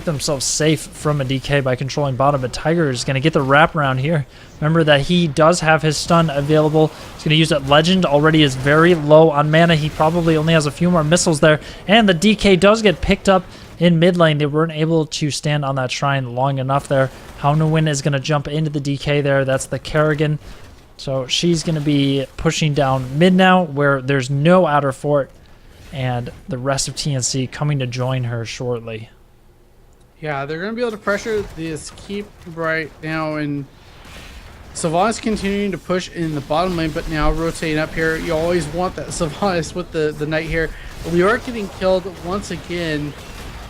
themselves safe from a DK by controlling bottom. But Tiger is going to get the wraparound here. Remember that he does have his stun available. He's going to use that. Legend already is very low on mana. He probably only has a few more missiles there. And the DK does get picked up in mid lane. They weren't able to stand on that shrine long enough there. Haunawin is going to jump into the DK there. That's the Kerrigan. So she's going to be pushing down mid now, where there's no outer fort. And the rest of TNC coming to join her shortly. Yeah, they're going to be able to pressure this keep right now, and Sylvanas continuing to push in the bottom lane, but now rotating up here. You always want that Sylvanas with the knight here. We are getting killed once again.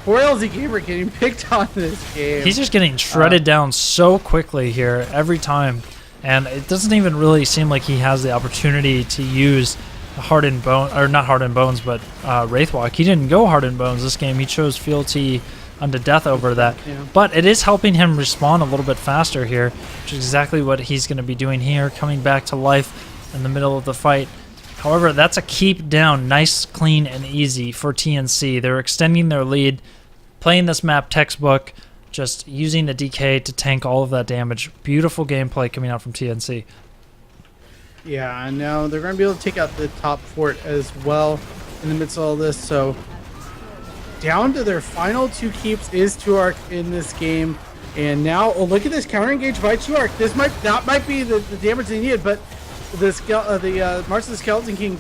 Poor LZ Gamer getting picked on this game. He's just getting shredded down so quickly here every time, and it doesn't even really seem like he has the opportunity to use Hardened Bone, or not Hardened Bones, but Wraithwalk. He didn't go Hardened Bones this game. He chose Fealty unto Death over that. Yeah. But it is helping him respawn a little bit faster here, which is exactly what he's going to be doing here, coming back to life in the middle of the fight. However, that's a keep down, nice, clean, and easy for TNC. They're extending their lead, playing this map textbook, just using the DK to tank all of that damage. Beautiful gameplay coming out from TNC. Yeah, and now they're going to be able to take out the top fort as well in the midst of all this. So down to their final two keeps is 2Arc in this game. And now, oh, look at this counter engage by 2Arc. This might be the damage they needed, but the March of the Skeleton King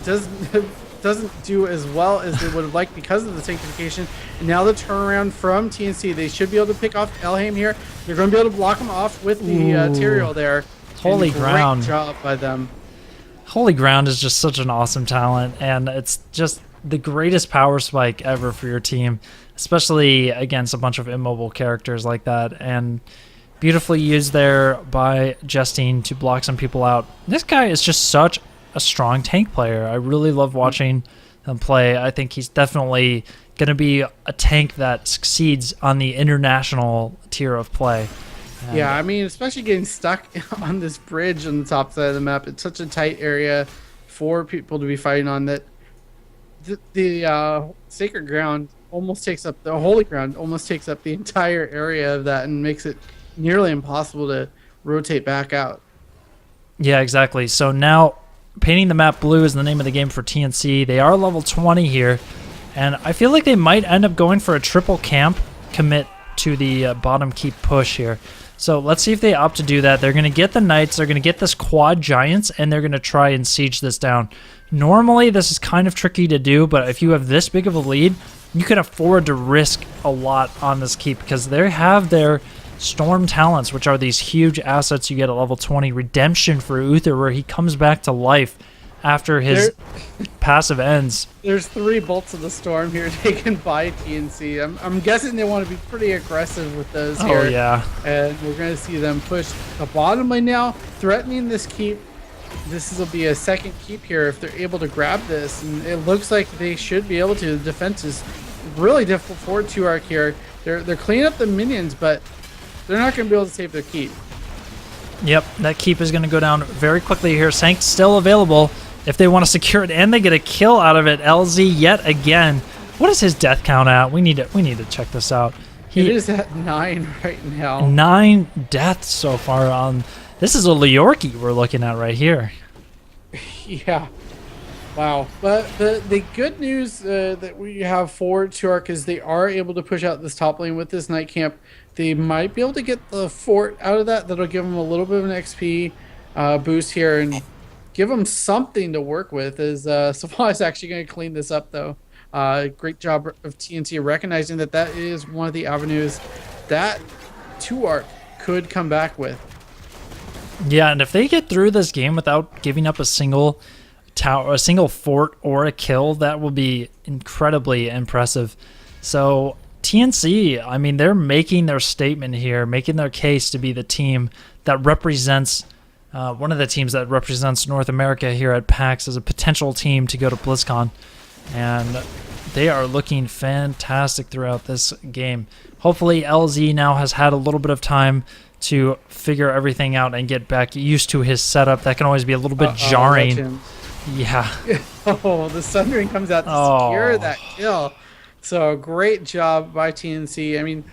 doesn't do as well as they would have liked because of the Sanctification. And now the turnaround from TNC. They should be able to pick off Elheim here. They're going to be able to block him off with the Tyrael there. Holy ground. Great job by them. Holy Ground is just such an awesome talent, and it's just the greatest power spike ever for your team, especially against a bunch of immobile characters like that, and beautifully used there by Justine to block some people out. This guy is just such a strong tank player. I really love watching him play. I think he's definitely going to be a tank that succeeds on the international tier of play. Yeah, I mean, especially getting stuck on this bridge on the top side of the map. It's such a tight area for people to be fighting on that the sacred ground almost takes up, the holy ground almost takes up the entire area of that and makes it nearly impossible to rotate back out. Yeah, exactly. So now painting the map blue is the name of the game for TNC. They are level 20 here, and I feel like they might end up going for a triple camp commit to the bottom keep push here. So let's see if they opt to do that. They're going to get the Knights, they're going to get this quad Giants, and they're going to try and siege this down. Normally, this is kind of tricky to do, but if you have this big of a lead, you can afford to risk a lot on this keep because they have their Storm talents, which are these huge assets you get at level 20. Redemption for Uther, where he comes back to life after his passive ends. There's 3 bolts of the storm here taken by TNC. I'm guessing they want to be pretty aggressive with those here. Oh, yeah. And we're going to see them push the bottom lane now, threatening this keep. This will be a second keep here if they're able to grab this. And it looks like they should be able to. The defense is really difficult for 2Arc here. They're cleaning up the minions, but they're not going to be able to save their keep. Yep, that keep is going to go down very quickly here. Sank's still available if they want to secure it, and they get a kill out of it. LZ yet again. What is his death count at? We need to check this out. It is at 9 right now. 9 deaths so far on. This is a Leorki we're looking at right here. Yeah. Wow. But the good news that we have for 2Arc is they are able to push out this top lane with this Night Camp. They might be able to get the fort out of that. That'll give them a little bit of an XP boost here and give them something to work with. As Sylvanas is actually going to clean this up, though. Great job of TNT recognizing that is one of the avenues that 2Arc could come back with. Yeah, and if they get through this game without giving up a single tower, a single fort, or a kill, that will be incredibly impressive. So TNC, I mean, they're making their statement here, making their case to be the team that represents one of the teams that represents North America here at PAX as a potential team to go to BlizzCon, and they are looking fantastic throughout this game. Hopefully LZ now has had a little bit of time to figure everything out and get back used to his setup. That can always be a little bit jarring. Yeah. Oh, the Sundering comes out to secure that kill. So great job by TNC. I mean,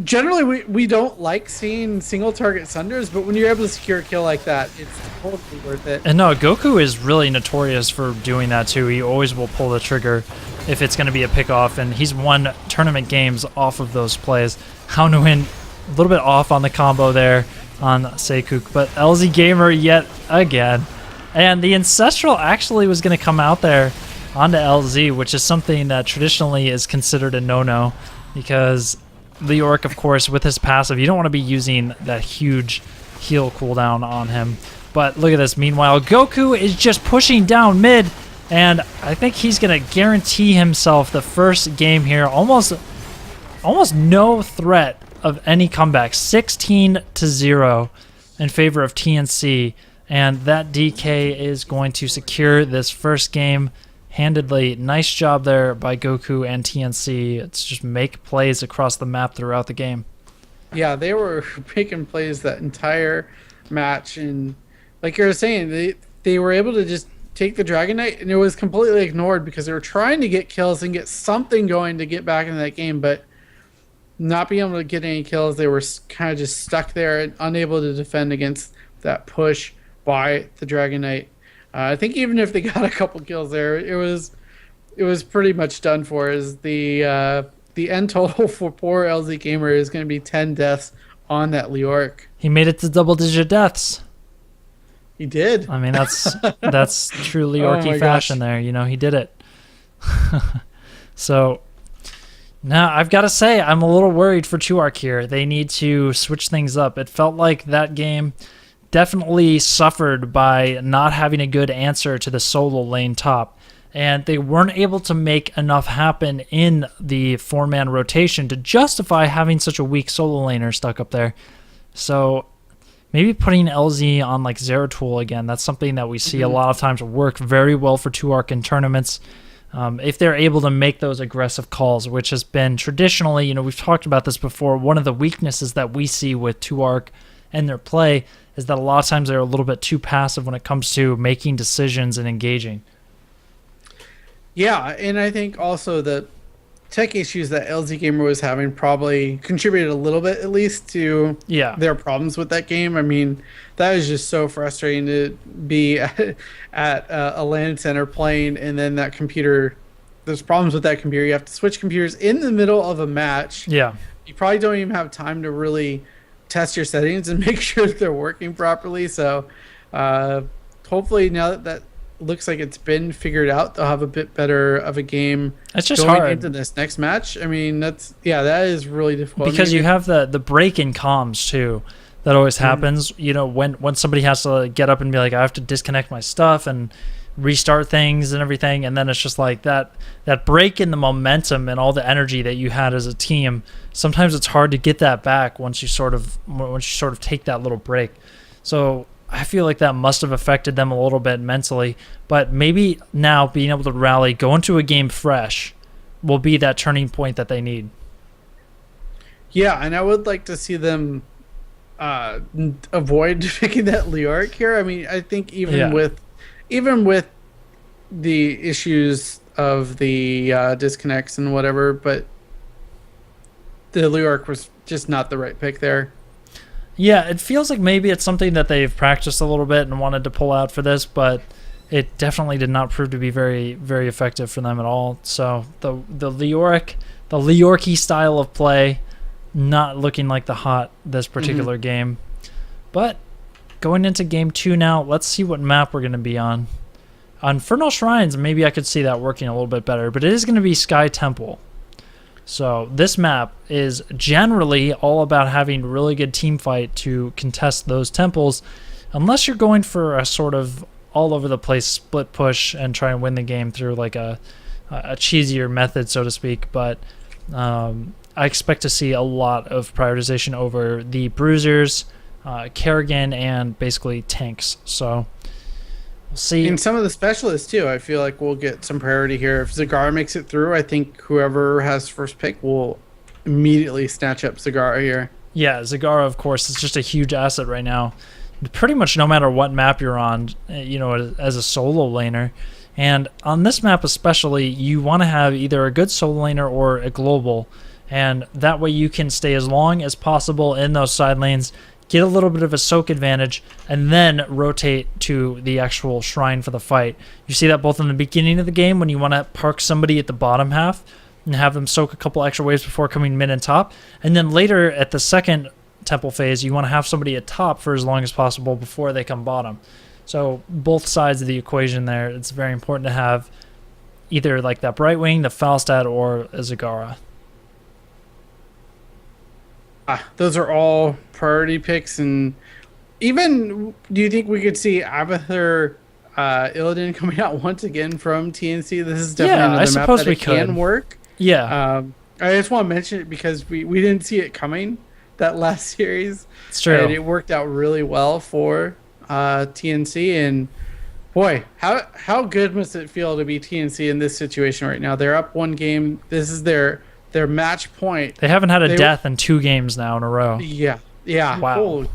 generally we don't like seeing single target Sunders, but when you're able to secure a kill like that, it's totally worth it. And no, Goku is really notorious for doing that too. He always will pull the trigger if it's going to be a pickoff, and he's won tournament games off of those plays. Haunuin a little bit off on the combo there on Seikuk, but LZ Gamer yet again. And the Ancestral actually was going to come out there onto LZ, which is something that traditionally is considered a no-no, because Leoric, of course, with his passive, you don't want to be using that huge heal cooldown on him. But look at this. Meanwhile, Goku is just pushing down mid, and I think he's going to guarantee himself the first game here. Almost no threat of any comeback. 16-0 in favor of TNC, and that DK is going to secure this first game handedly. Nice job there by Goku and TNC. It's just make plays across the map throughout the game. Yeah, they were making plays that entire match, and like you were saying, they were able to just take the Dragon Knight, and it was completely ignored because they were trying to get kills and get something going to get back into that game, but not being able to get any kills. They were kind of just stuck there and unable to defend against that push by the Dragon Knight. I think even if they got a couple kills there, it was pretty much done for. As the end total for poor LZ Gamer is going to be 10 deaths on that Leoric. He made it to double-digit deaths. He did. I mean, that's true Leoric fashion there. You know, he did it. So now I've got to say, I'm a little worried for Tuark here. They need to switch things up. It felt like that game definitely suffered by not having a good answer to the solo lane top, and they weren't able to make enough happen in the 4-man rotation to justify having such a weak solo laner stuck up there. So maybe putting LZ on like Zeratul again, that's something that we see a lot of times work very well for Tuark in tournaments. If they're able to make those aggressive calls, which has been traditionally, you know, we've talked about this before, one of the weaknesses that we see with Tuark and their play is that a lot of times they're a little bit too passive when it comes to making decisions and engaging. Yeah, and I think also the tech issues that LZ Gamer was having probably contributed a little bit, at least, to their problems with that game. I mean, that is just so frustrating to be at a LAN center playing, and then that computer, there's problems with that computer. You have to switch computers in the middle of a match. Yeah. You probably don't even have time to really test your settings and make sure that they're working properly. So hopefully now that looks like it's been figured out, they'll have a bit better of a game. It's just going hard into this next match. I mean, that is really difficult because you have the break in comms too. That always happens. You know, when somebody has to get up and be like, I have to disconnect my stuff and restart things and everything, and then it's just like that break in the momentum and all the energy that you had as a team. Sometimes it's hard to get that back once you sort of take that little break. So I feel like that must have affected them a little bit mentally, but maybe now being able to rally, go into a game fresh, will be that turning point that they need. Yeah, and I would like to see them avoid picking that Leoric here. I mean, I think even with the issues of the disconnects and whatever, but the Leoric was just not the right pick there. Yeah, it feels like maybe it's something that they've practiced a little bit and wanted to pull out for this, but it definitely did not prove to be very, very effective for them at all. So the Leoric-y style of play, not looking like the hot this particular game. But going into game 2 now, let's see what map we're going to be on. On Infernal Shrines, maybe I could see that working a little bit better, but it is going to be Sky Temple. So this map is generally all about having really good team fight to contest those temples, unless you're going for a sort of all over the place split push and try and win the game through like a cheesier method, so to speak. But I expect to see a lot of prioritization over the bruisers, Kerrigan, and basically tanks. So we'll see. And some of the specialists too. I feel like we'll get some priority here. If Zagara makes it through, I think whoever has first pick will immediately snatch up Zagara here. Yeah, Zagara, of course, is just a huge asset right now. Pretty much no matter what map you're on, as a solo laner. And on this map especially, you want to have either a good solo laner or a global. And that way you can stay as long as possible in those side lanes, get a little bit of a soak advantage, and then rotate to the actual shrine for the fight. You see that both in the beginning of the game when you want to park somebody at the bottom half and have them soak a couple extra waves before coming mid and top. And then later at the second temple phase, you want to have somebody at top for as long as possible before they come bottom. So both sides of the equation there, it's very important to have either like that Brightwing, the Falstad, or a Zagara. Those are all priority picks. And even, do you think we could see Abathur Illidan coming out once again from TNC? This is definitely another map that can work. Yeah. I just want to mention it because we didn't see it coming that last series. It's true. And it worked out really well for TNC. And boy, how good must it feel to be TNC in this situation right now? They're up one game. This is their match point. They haven't had a death in 2 games now in a row. Yeah. Wow. Holy,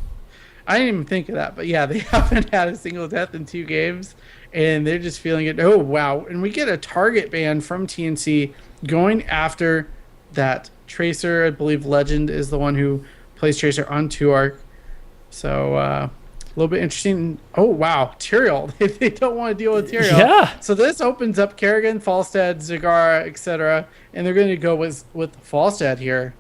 I didn't even think of that, but yeah, they haven't had a single death in 2 games, and they're just feeling it. Oh, wow. And we get a target ban from TNC going after that Tracer. I believe Legend is the one who plays Tracer on 2-arc. So, a little bit interesting. Oh, wow. Tyrael. They don't want to deal with Tyrael. Yeah. So this opens up Kerrigan, Falstad, Zagara, etc. And they're going to go with Falstad here.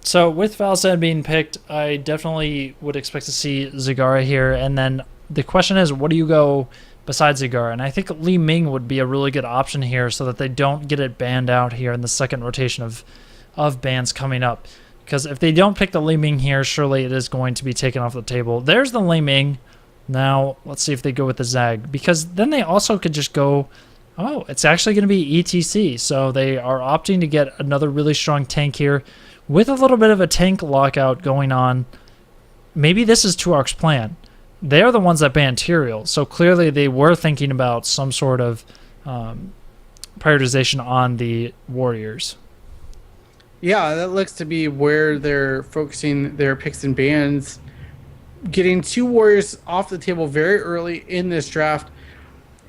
So with Falstad being picked, I definitely would expect to see Zagara here. And then the question is, what do you go besides Zagara? And I think Li Ming would be a really good option here so that they don't get it banned out here in the second rotation of bans coming up. Because if they don't pick the Li Ming here, surely it is going to be taken off the table. There's the Li Ming. Now, let's see if they go with the Zag. Because then they also could just go, oh, it's actually going to be ETC. So they are opting to get another really strong tank here with a little bit of a tank lockout going on. Maybe this is 2-arc's plan. They're the ones that banned Tyrael. So clearly they were thinking about some sort of prioritization on the warriors. Yeah, that looks to be where they're focusing their picks and bans. Getting 2 warriors off the table very early in this draft.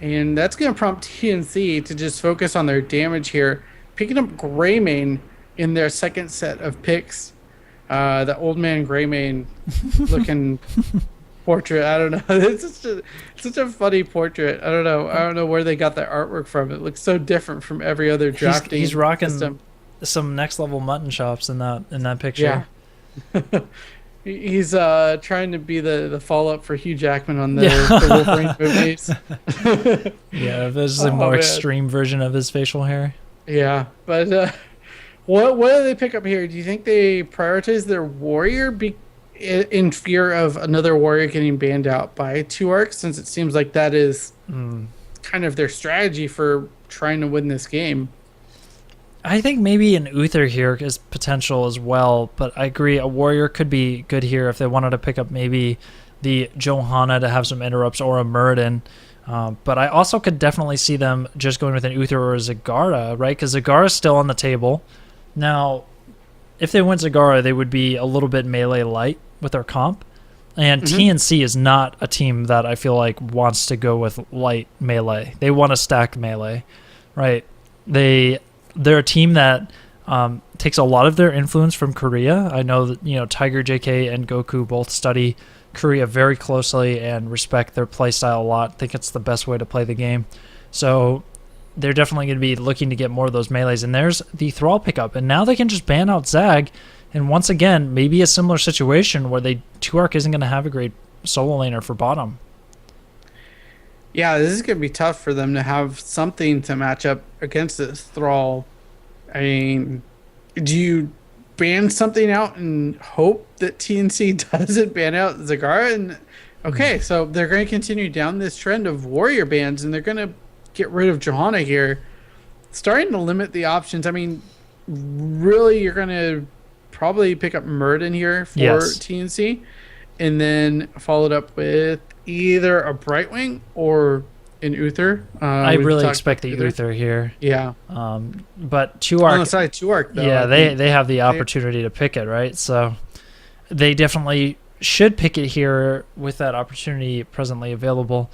And that's going to prompt TNC to just focus on their damage here. Picking up Greymane in their second set of picks. The old man Greymane looking portrait. I don't know. It's such a funny portrait. I don't know where they got that artwork from. It looks so different from every other drafting He's rocking system. Some next level mutton chops in that picture. Yeah. He's trying to be the follow up for Hugh Jackman on the Wolverine movies. Yeah, this is a more extreme version of his facial hair. Yeah, but what do they pick up here? Do you think they prioritize their warrior in fear of another warrior getting banned out by 2-arcs? Since it seems like that is kind of their strategy for trying to win this game. I think maybe an Uther here is potential as well, but I agree a warrior could be good here if they wanted to pick up maybe the Johanna to have some interrupts or a Muradin. But I also could definitely see them just going with an Uther or a Zagara, right? Because Zagara's still on the table. Now, if they went Zagara, they would be a little bit melee light with their comp. And TNC is not a team that I feel like wants to go with light melee. They want to stack melee, right? They're a team that takes a lot of their influence from Korea. I know that Tiger, JK, and Goku both study Korea very closely and respect their playstyle a lot. Think it's the best way to play the game. So they're definitely going to be looking to get more of those melees. And there's the Thrall pickup. And now they can just ban out Zag. And once again, maybe a similar situation where 2-arc isn't going to have a great solo laner for bottom. Yeah, this is going to be tough for them to have something to match up against this Thrall. I mean, Do you ban something out and hope that TNC doesn't ban out Zagara? And okay, so they're going to continue down this trend of warrior bans, and they're going to get rid of Johanna here, starting to limit the options. I mean, really, you're going to probably pick up Murden here for Yes. TNC, and then followed up with either a Brightwing or an Uther. I We've really talked expect about the Uther here. Yeah. But two On the arc, side, 2 arc, though. yeah, I mean, they have the they opportunity to pick it, right? So they definitely should pick it here with that opportunity presently available.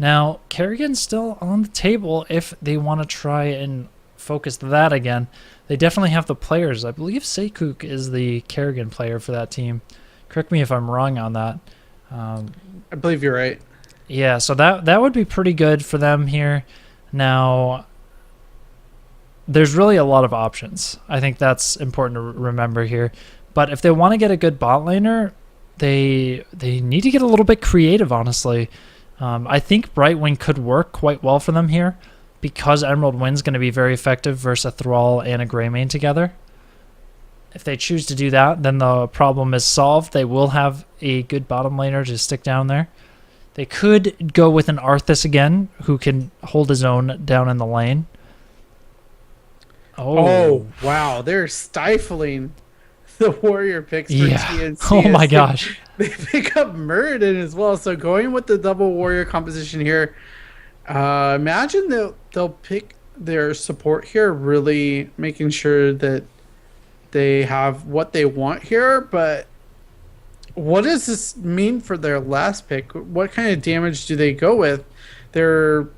Now, Kerrigan's still on the table if they want to try and focus that again. They definitely have the players. I believe Seikook is the Kerrigan player for that team. Correct me if I'm wrong on that. I believe you're right. Yeah, so that would be pretty good for them here. Now, there's really a lot of options. I think that's important to remember here. But if they want to get a good bot laner, they need to get a little bit creative, honestly. I think Brightwing could work quite well for them here because Emerald Wind's going to be very effective versus a Thrall and a Greymane together. If they choose to do that, then the problem is solved. They will have a good bottom laner to stick down there. They could go with an Arthas again, who can hold his own down in the lane. Oh, wow. They're stifling the warrior picks for Yeah. TNC. Oh my as gosh. They pick up Murden as well. So going with the double warrior composition here, imagine they'll pick their support here, really making sure that they have what they want here. But what does this mean for their last pick? What kind of damage do they go with? Their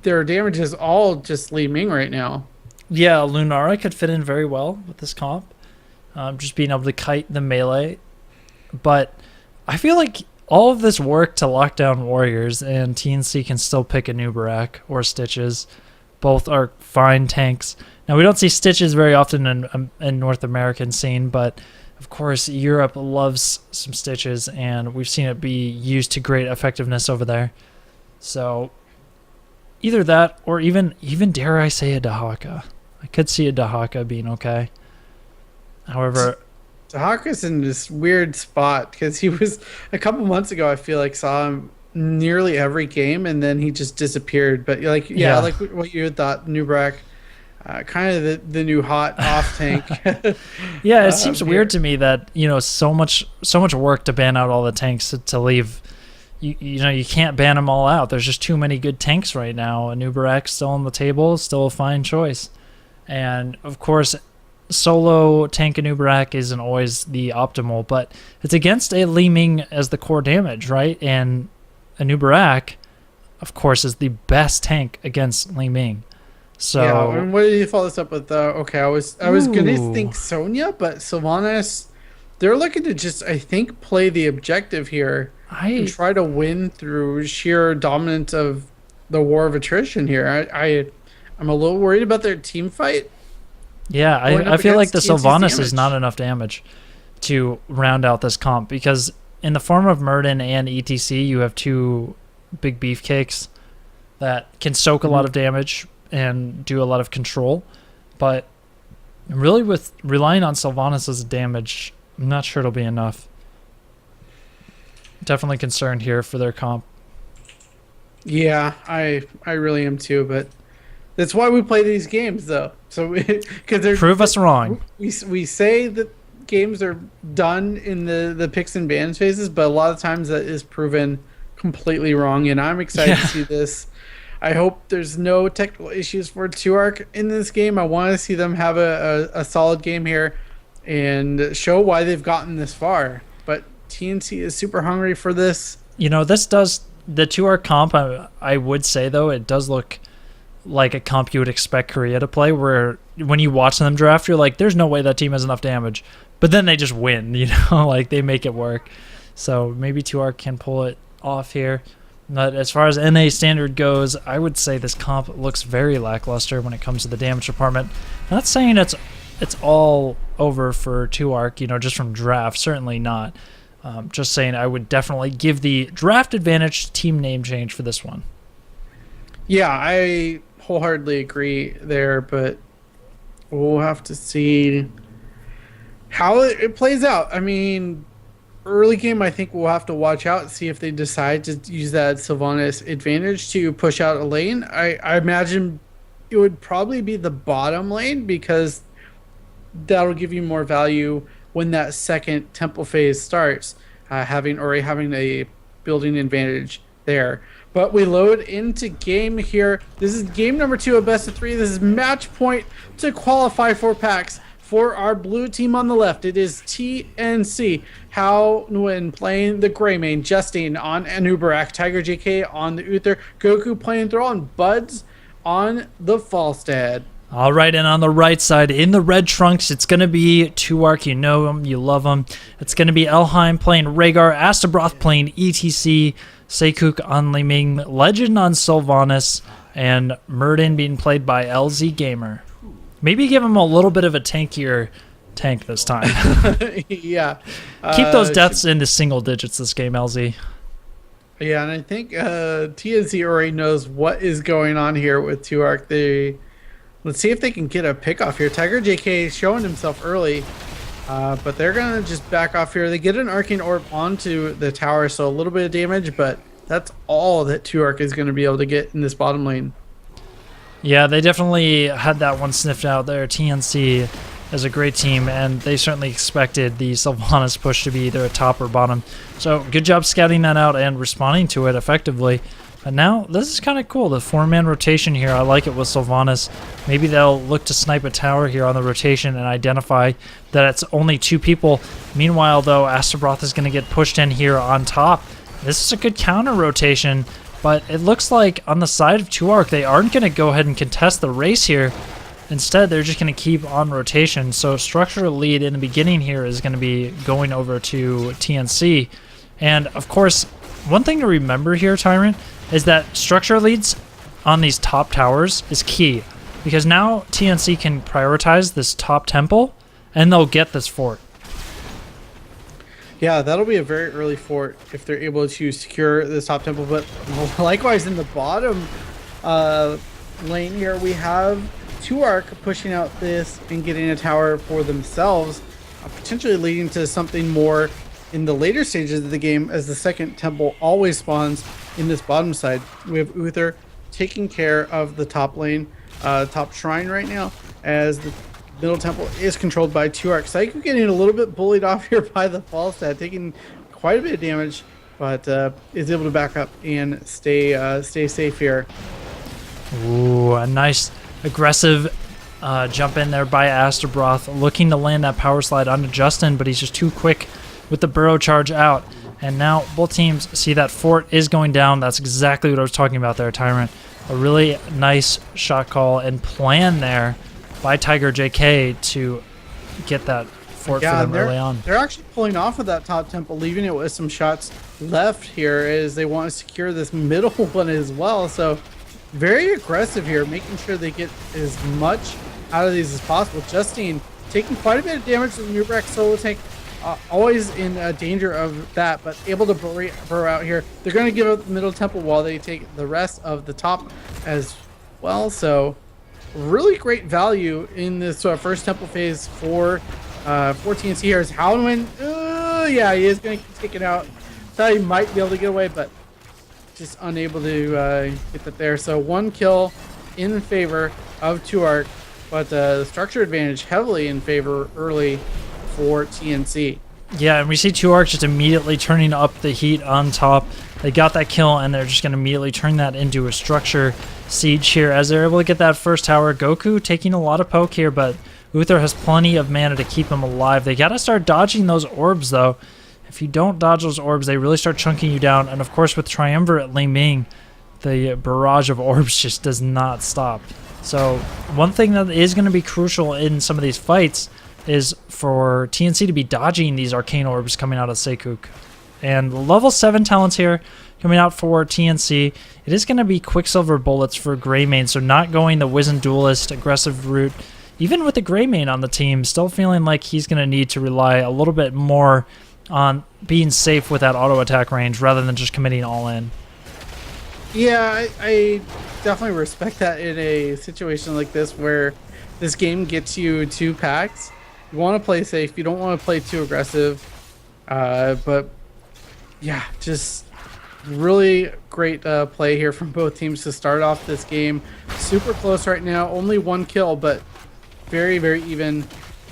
their damage is all just Li Ming right now. Yeah, Lunara could fit in very well with this comp. Just being able to kite the melee. But I feel like all of this work to lock down warriors, and TNC can still pick a Nubarak or Stitches. Both are fine tanks. Now, we don't see Stitches very often in North American scene, but of course, Europe loves some Stitches, and we've seen it be used to great effectiveness over there. So, either that, or even dare I say a Dahaka. I could see a Dahaka being okay. However, Tahaka's in this weird spot because he was a couple months ago. I feel like saw him nearly every game, and then he just disappeared. But like, yeah, yeah. like what you had thought, Nubrak, kind of the new hot off tank. Yeah, it seems here. weird to me that, so much work to ban out all the tanks to leave. You can't ban them all out. There's just too many good tanks right now. A Nubarak still on the table, still a fine choice. And of course, solo tank a Nubarak isn't always the optimal, but it's against a Li Ming as the core damage, right? And a Nubarak, of course, is the best tank against Li Ming. So Yeah, and what did you follow this up with? Okay, I was gonna Ooh. think Sonya, but Sylvanas, they're looking to just I think play the objective here and try to win through sheer dominance of the war of attrition here. I'm a little worried about their team fight. Yeah, Going I up feel like the against TNC's Sylvanas is damage. not enough damage to round out this comp because in the form of Murden and ETC, you have two big beefcakes that can soak a lot of damage and do a lot of control. But really, with relying on Sylvanas' damage, I'm not sure it'll be enough. Definitely concerned here for their comp. Yeah, I really am too, but that's why we play these games though. So because Prove us wrong. we say that games are done in the picks and bans phases, but a lot of times that is proven completely wrong, and I'm excited to see this. I hope there's no technical issues for 2Arc in this game. I want to see them have a solid game here and show why they've gotten this far. But TNC is super hungry for this. This does the 2R comp. I would say though, it does look like a comp you would expect Korea to play, where when you watch them draft, you're like, there's no way that team has enough damage, but then they just win. Like they make it work. So maybe 2R can pull it off here. But as far as NA standard goes, I would say this comp looks very lackluster when it comes to the damage department. Not saying it's all over for 2Arc, just from draft. Certainly not. Just saying I would definitely give the draft advantage to team name change for this one. Yeah, I wholeheartedly agree there, but we'll have to see how it plays out. I mean, early game, I think we'll have to watch out, see if they decide to use that Sylvanas advantage to push out a lane. I imagine it would probably be the bottom lane because that'll give you more value when that second temple phase starts, having already having a building advantage there. But we load into game here. This is game number 2 of best of 3. This is match point to qualify for PAX. For our blue team on the left, it is TNC. How when playing the Greymane, Justine on Anubarak, Tiger JK on the Uther, Goku playing Thrall, and Buds on the Falstad. All right, and on the right side, in the red trunks, it's going to be Tuark. You know him, you love him. It's going to be Elheim playing Rhaegar, Astabroth playing ETC, Seikuk on Liming, Legend on Sylvanas, and Murden being played by LZ Gamer. Maybe give him a little bit of a tankier tank this time. Yeah. Keep those deaths into single digits this game, LZ. Yeah, and I think TNC already knows what is going on here with Tuark. Let's see if they can get a pick off here. Tiger JK showing himself early, but they're going to just back off here. They get an Arcane Orb onto the tower, so a little bit of damage, but that's all that Tuark is going to be able to get in this bottom lane. Yeah, they definitely had that one sniffed out there. TNC is a great team, and they certainly expected the Sylvanas push to be either a top or bottom. So good job scouting that out and responding to it effectively. But now, this is kind of cool. The 4-man rotation here, I like it with Sylvanas. Maybe they'll look to snipe a tower here on the rotation and identify that it's only 2 people. Meanwhile, though, Astabroth is going to get pushed in here on top. This is a good counter rotation. But it looks like on the side of Tuark, they aren't going to go ahead and contest the race here. Instead, they're just going to keep on rotation. So structural lead in the beginning here is going to be going over to TNC. And of course, one thing to remember here, Tyrant, is that structure leads on these top towers is key. Because now TNC can prioritize this top temple, and they'll get this fort. Yeah, that'll be a very early fort if they're able to secure this top temple. But likewise, in the bottom lane here, we have Tuark pushing out this and getting a tower for themselves, potentially leading to something more in the later stages of the game as the second temple always spawns in this bottom side. We have Uther taking care of the top lane, top shrine right now, as the middle temple is controlled by Tuark. Psycho getting a little bit bullied off here by the Falstad, taking quite a bit of damage, but is able to back up and stay safe here. Ooh, a nice aggressive jump in there by Astabroth, looking to land that power slide onto Justin, but he's just too quick with the burrow charge out. And now both teams see that fort is going down. That's exactly what I was talking about there, Tyrant. A really nice shot call and plan there by Tiger JK to get that fort for them early on. They're actually pulling off of that top temple, leaving it with some shots left here as they want to secure this middle one as well. So very aggressive here, making sure they get as much out of these as possible. Justine taking quite a bit of damage to the Nubrax solo tank, always in danger of that, but able to burrow out here. They're going to give up the middle temple while they take the rest of the top as well. So really great value in this first temple phase for TNC here. Is Howlin. Yeah, he is going to take it out. Thought he might be able to get away, but just unable to get that there. So 1 kill in favor of Tuark, but the structure advantage heavily in favor early for TNC. Yeah, and we see Tuark just immediately turning up the heat on top. They got that kill, and they're just going to immediately turn that into a structure siege here as they're able to get that first tower. Goku taking a lot of poke here, but Uther has plenty of mana to keep him alive. They got to start dodging those orbs, though. If you don't dodge those orbs, they really start chunking you down. And, of course, with Triumvirate Li Ming, the barrage of orbs just does not stop. So one thing that is going to be crucial in some of these fights is for TNC to be dodging these arcane orbs coming out of Seikuk. And level 7 talents here coming out for TNC. It is going to be Quicksilver bullets for Greymane, so not going the Wizened Duelist aggressive route. Even with the Greymane on the team, still feeling like he's going to need to rely a little bit more on being safe with that auto attack range rather than just committing all in. Yeah, I definitely respect that in a situation like this where this game gets you 2 packs. You want to play safe. You don't want to play too aggressive. But yeah, just really great play here from both teams to start off this game. Super close right now. Only 1 kill, but very, very even,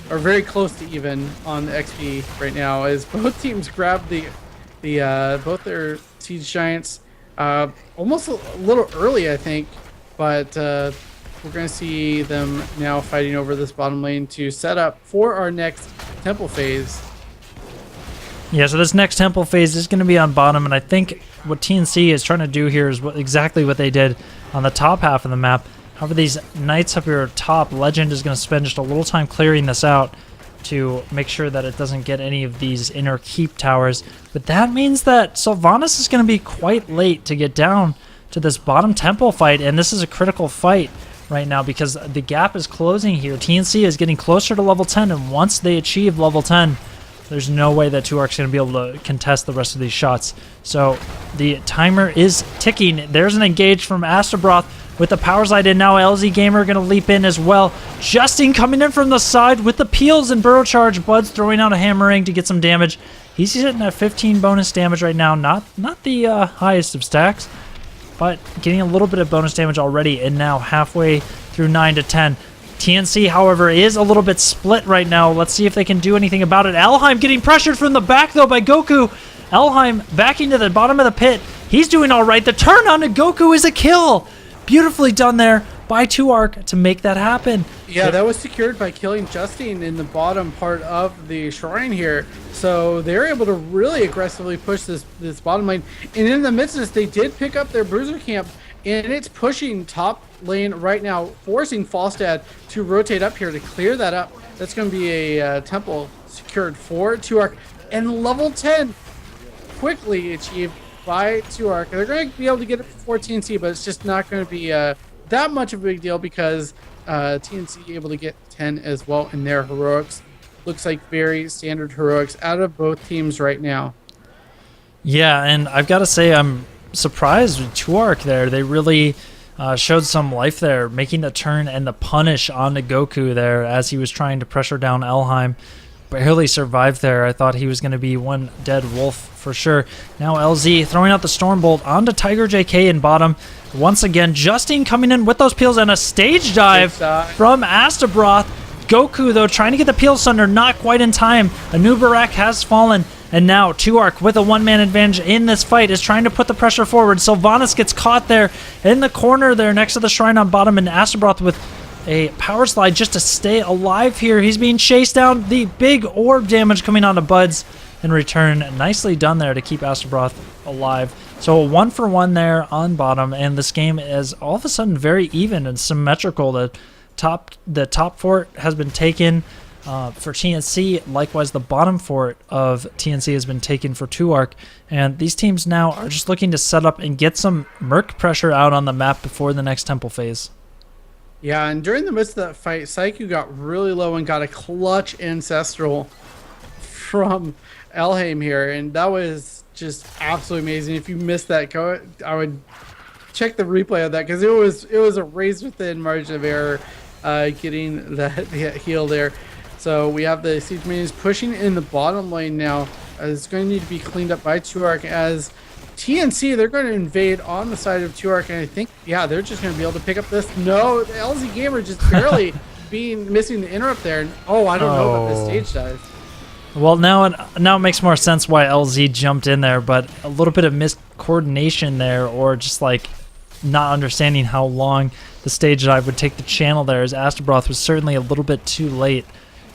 or very close to even on the XP right now, as both teams grab both their siege giants almost a little early, I think. But we're going to see them now fighting over this bottom lane to set up for our next temple phase. Yeah, so this next temple phase is going to be on bottom, and I think what TNC is trying to do here is exactly what they did on the top half of the map. However, these knights up here top, Legend is going to spend just a little time clearing this out to make sure that it doesn't get any of these inner keep towers. But that means that Sylvanas is going to be quite late to get down to this bottom temple fight, and this is a critical fight right now because the gap is closing here. TNC is getting closer to level 10, and once they achieve level 10, there's no way that 2Arc's going to be able to contest the rest of these shots. So the timer is ticking. There's an engage from Astabroth with the power slide in. Now LZ Gamer going to leap in as well. Justine coming in from the side with the peels and burrow charge. Bud's throwing out a hammering to get some damage. He's sitting at 15 bonus damage right now. Not the highest of stacks, but getting a little bit of bonus damage already, and now halfway through 9 to 10. TNC, however, is a little bit split right now. Let's see if they can do anything about it. Elheim getting pressured from the back, though, by Goku. Elheim backing to the bottom of the pit. He's doing all right. The turn on to Goku is a kill. Beautifully done there by 2Arc to make that happen. Yeah, that was secured by killing Justine in the bottom part of the shrine here. So they're able to really aggressively push this bottom lane. And in the midst of this, they did pick up their bruiser camp, and it's pushing top lane right now, forcing Falstad to rotate up here to clear that up. That's going to be a temple secured for 2Arc. And level 10 quickly achieved by 2Arc. They're going to be able to get it before TNC, but it's just not going to be that much of a big deal because TNC able to get 10 as well in their heroics. Looks like very standard heroics out of both teams right now. Yeah, and I've got to say I'm surprised with 2Arc there. They really showed some life there, making the turn and the punish onto Goku there as he was trying to pressure down Elheim. Barely survived there. I thought he was going to be one dead wolf for sure. Now LZ throwing out the Storm Bolt onto Tiger JK in bottom. Once again, Justine coming in with those peels and a stage dive from Astabroth. Goku, though, trying to get the peel sunder, not quite in time. Anubarak has fallen. And now 2Arc with a one-man advantage in this fight is trying to put the pressure forward. Sylvanas gets caught there in the corner there next to the shrine on bottom, and Astabroth with a power slide just to stay alive here. He's being chased down. The big orb damage coming onto Buds in return. Nicely done there to keep Astabroth alive. So a 1-for-1 there on bottom, and this game is all of a sudden very even and symmetrical. The top fort has been taken for TNC. Likewise, the bottom fort of TNC has been taken for 2Arc. And these teams now are just looking to set up and get some Merc pressure out on the map before the next temple phase. Yeah, and during the midst of that fight, Psyche got really low and got a clutch Ancestral from Elheim here. And that was just absolutely amazing. If you missed that, I would check the replay of that because it was a razor thin margin of error getting that heal there. So we have the Siege Minions pushing in the bottom lane now. It's going to need to be cleaned up by 2Arc as TNC, they're going to invade on the side of 2Arc, and I think, yeah, they're just going to be able to pick up this. No, the LZ Gamer just barely missing the interrupt there. And, I don't know about this stage dive. Well, now it makes more sense why LZ jumped in there, but a little bit of miscoordination there, or just like not understanding how long the stage dive would take the channel there, as Astabroth was certainly a little bit too late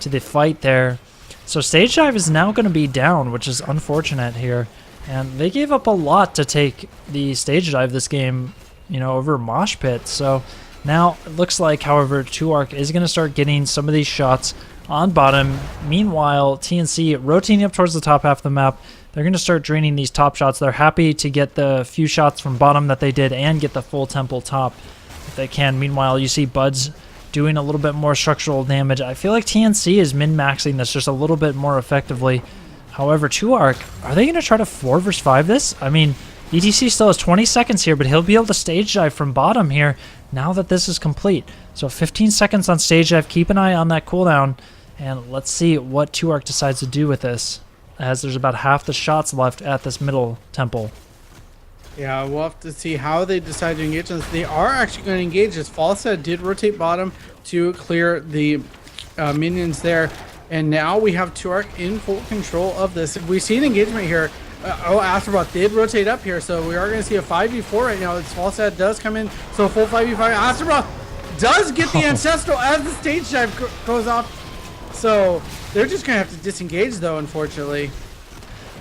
to the fight there. So stage dive is now going to be down, which is unfortunate here. And they gave up a lot to take the stage dive this game, over Mosh Pit. So now it looks like, however, 2Arc is going to start getting some of these shots on bottom. Meanwhile, TNC rotating up towards the top half of the map. They're going to start draining these top shots. They're happy to get the few shots from bottom that they did and get the full temple top if they can. Meanwhile, you see Buds doing a little bit more structural damage. I feel like TNC is min-maxing this just a little bit more effectively. However, 2Arc, are they going to try to 4 versus 5 this? I mean, ETC still has 20 seconds here, but he'll be able to stage dive from bottom here now that this is complete. So 15 seconds on stage dive. Keep an eye on that cooldown, and let's see what 2Arc decides to do with this, as there's about half the shots left at this middle temple. Yeah, we'll have to see how they decide to engage on this. They are actually going to engage, as Falstad did rotate bottom to clear the minions there. And now we have 2Arc in full control of this. We see an engagement here. Astrobot did rotate up here, so we are going to see a 5v4 right now. Falstad does come in, so full 5v5. Astrobot does get the Ancestral as the stage dive goes off. So they're just going to have to disengage, though, unfortunately.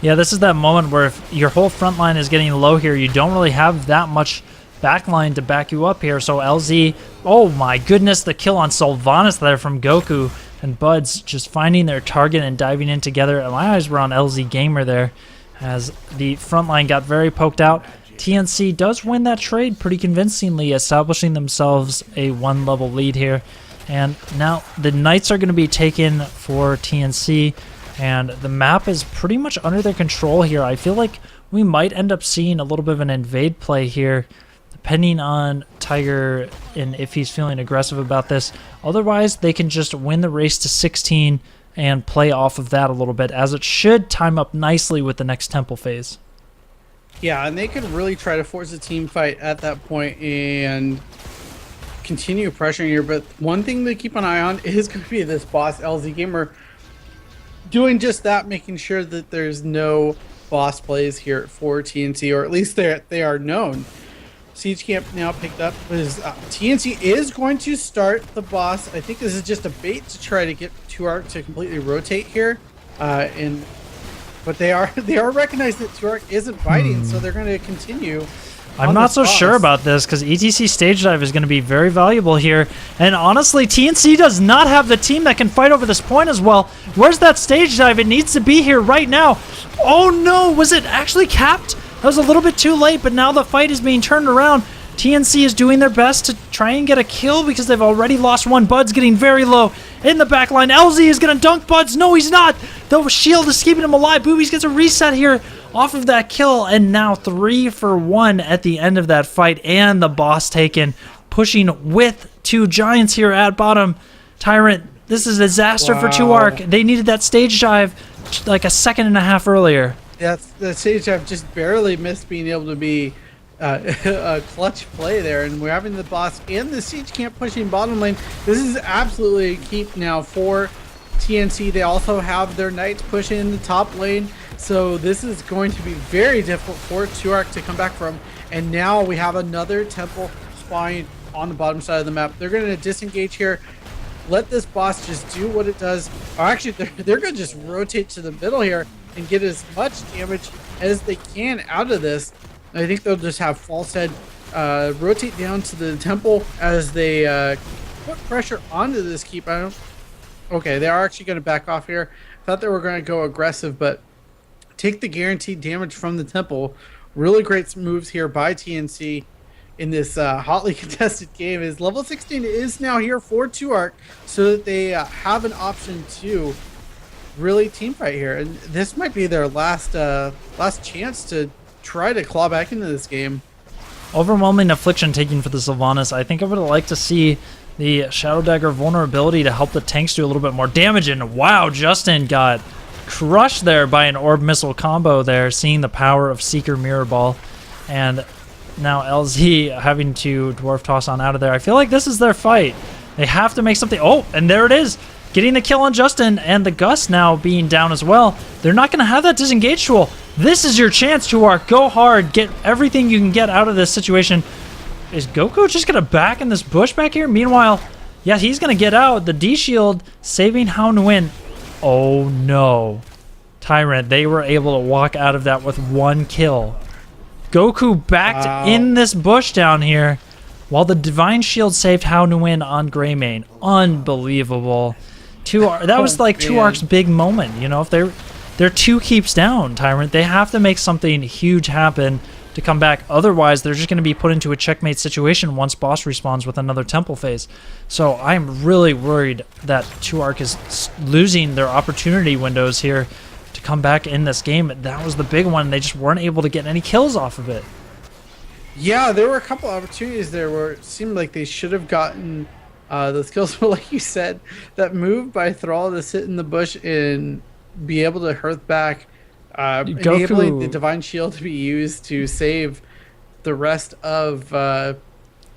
Yeah, this is that moment where if your whole front line is getting low here, you don't really have that much backline to back you up here. So LZ, oh my goodness, the kill on Sylvanas there from Goku, and Buds just finding their target and diving in together. And my eyes were on LZ Gamer there as the front line got very poked out. TNC does win that trade pretty convincingly, establishing themselves a 1-level lead here. And now the Knights are going to be taken for TNC, and the map is pretty much under their control here. I feel like we might end up seeing a little bit of an invade play here, depending on Tiger and if he's feeling aggressive about this. Otherwise, they can just win the race to 16 and play off of that a little bit, as it should time up nicely with the next temple phase. Yeah, and they could really try to force a team fight at that point and continue pressuring here. But one thing to keep an eye on is going to be this boss, LZ Gamer, doing just that, making sure that there's no boss plays here for TNC, or at least they are known. Siege Camp now picked up because TNC is going to start the boss. I think this is just a bait to try to get 2Arc to completely rotate here, but they are recognized that 2Arc isn't fighting, so they're going to continue. I'm not so sure about this, because ETC stage dive is going to be very valuable here. And honestly, TNC does not have the team that can fight over this point as well. Where's that stage dive? It needs to be here right now. Oh no, was it actually capped? That was a little bit too late, but now the fight is being turned around. TNC is doing their best to try and get a kill because they've already lost one. Bud's getting very low in the back line. LZ is going to dunk Buds. No, he's not. The shield is keeping him alive. Boobies gets a reset here off of that kill, and now 3 for 1 at the end of that fight, and the boss taken, pushing with 2 giants here at bottom. Tyrant, this is a disaster for 2Arc. They needed that stage dive like a second and a half earlier. That's the stage dive just barely missed being able to be a clutch play there, and we're having the boss and the siege camp pushing bottom lane. This is absolutely a keep now for TNC. They also have their knights pushing in the top lane, so this is going to be very difficult for 2Arc to come back from. And now we have another temple spawning on the bottom side of the map. They're going to disengage here, let this boss just do what it does. Or actually, they're going to just rotate to the middle here and get as much damage as they can out of this. I think they'll just have Falsehead rotate down to the temple as they put pressure onto this keep. Okay, they are actually going to back off here. Thought they were going to go aggressive, but take the guaranteed damage from the temple. Really great moves here by TNC in this hotly contested game. Is level 16 is now here for 2Arc, so that they have an option to really team fight here, and this might be their last chance to try to claw back into this game. Overwhelming affliction taken for the Sylvanas. I think I would like to see the Shadow Dagger vulnerability to help the tanks do a little bit more damage, and wow, Justin got crushed there by an orb missile combo there, seeing the power of Seeker Mirror Ball. And now LZ having to Dwarf Toss on out of there. I feel like this is their fight. They have to make something. Oh, and there it is. Getting the kill on Justin, and the Gus now being down as well. They're not going to have that disengage tool. This is your chance, 2Arc. Go hard. Get everything you can get out of this situation. Is Goku just going to back in this bush back here? Meanwhile, yeah, he's going to get out. The D-Shield saving Hound Win. Oh, no. Tyrant, they were able to walk out of that with 1 kill. Goku backed in this bush down here while the Divine Shield saved Hound Win on Greymane. Unbelievable. That was like 2Arc's big moment. You know, if they're 2 keeps down, Tyrant, they have to make something huge happen to come back. Otherwise, they're just going to be put into a checkmate situation once boss respawns with another temple phase. So I'm really worried that 2Arc is losing their opportunity windows here. to come back in this game. That was the big one. They just weren't able to get any kills off of it. Yeah, there were a couple opportunities there where it seemed like they should have gotten those kills. But like you said, that move by Thrall to sit in the bush and be able to hearth back, enabling the Divine Shield to be used to save the rest of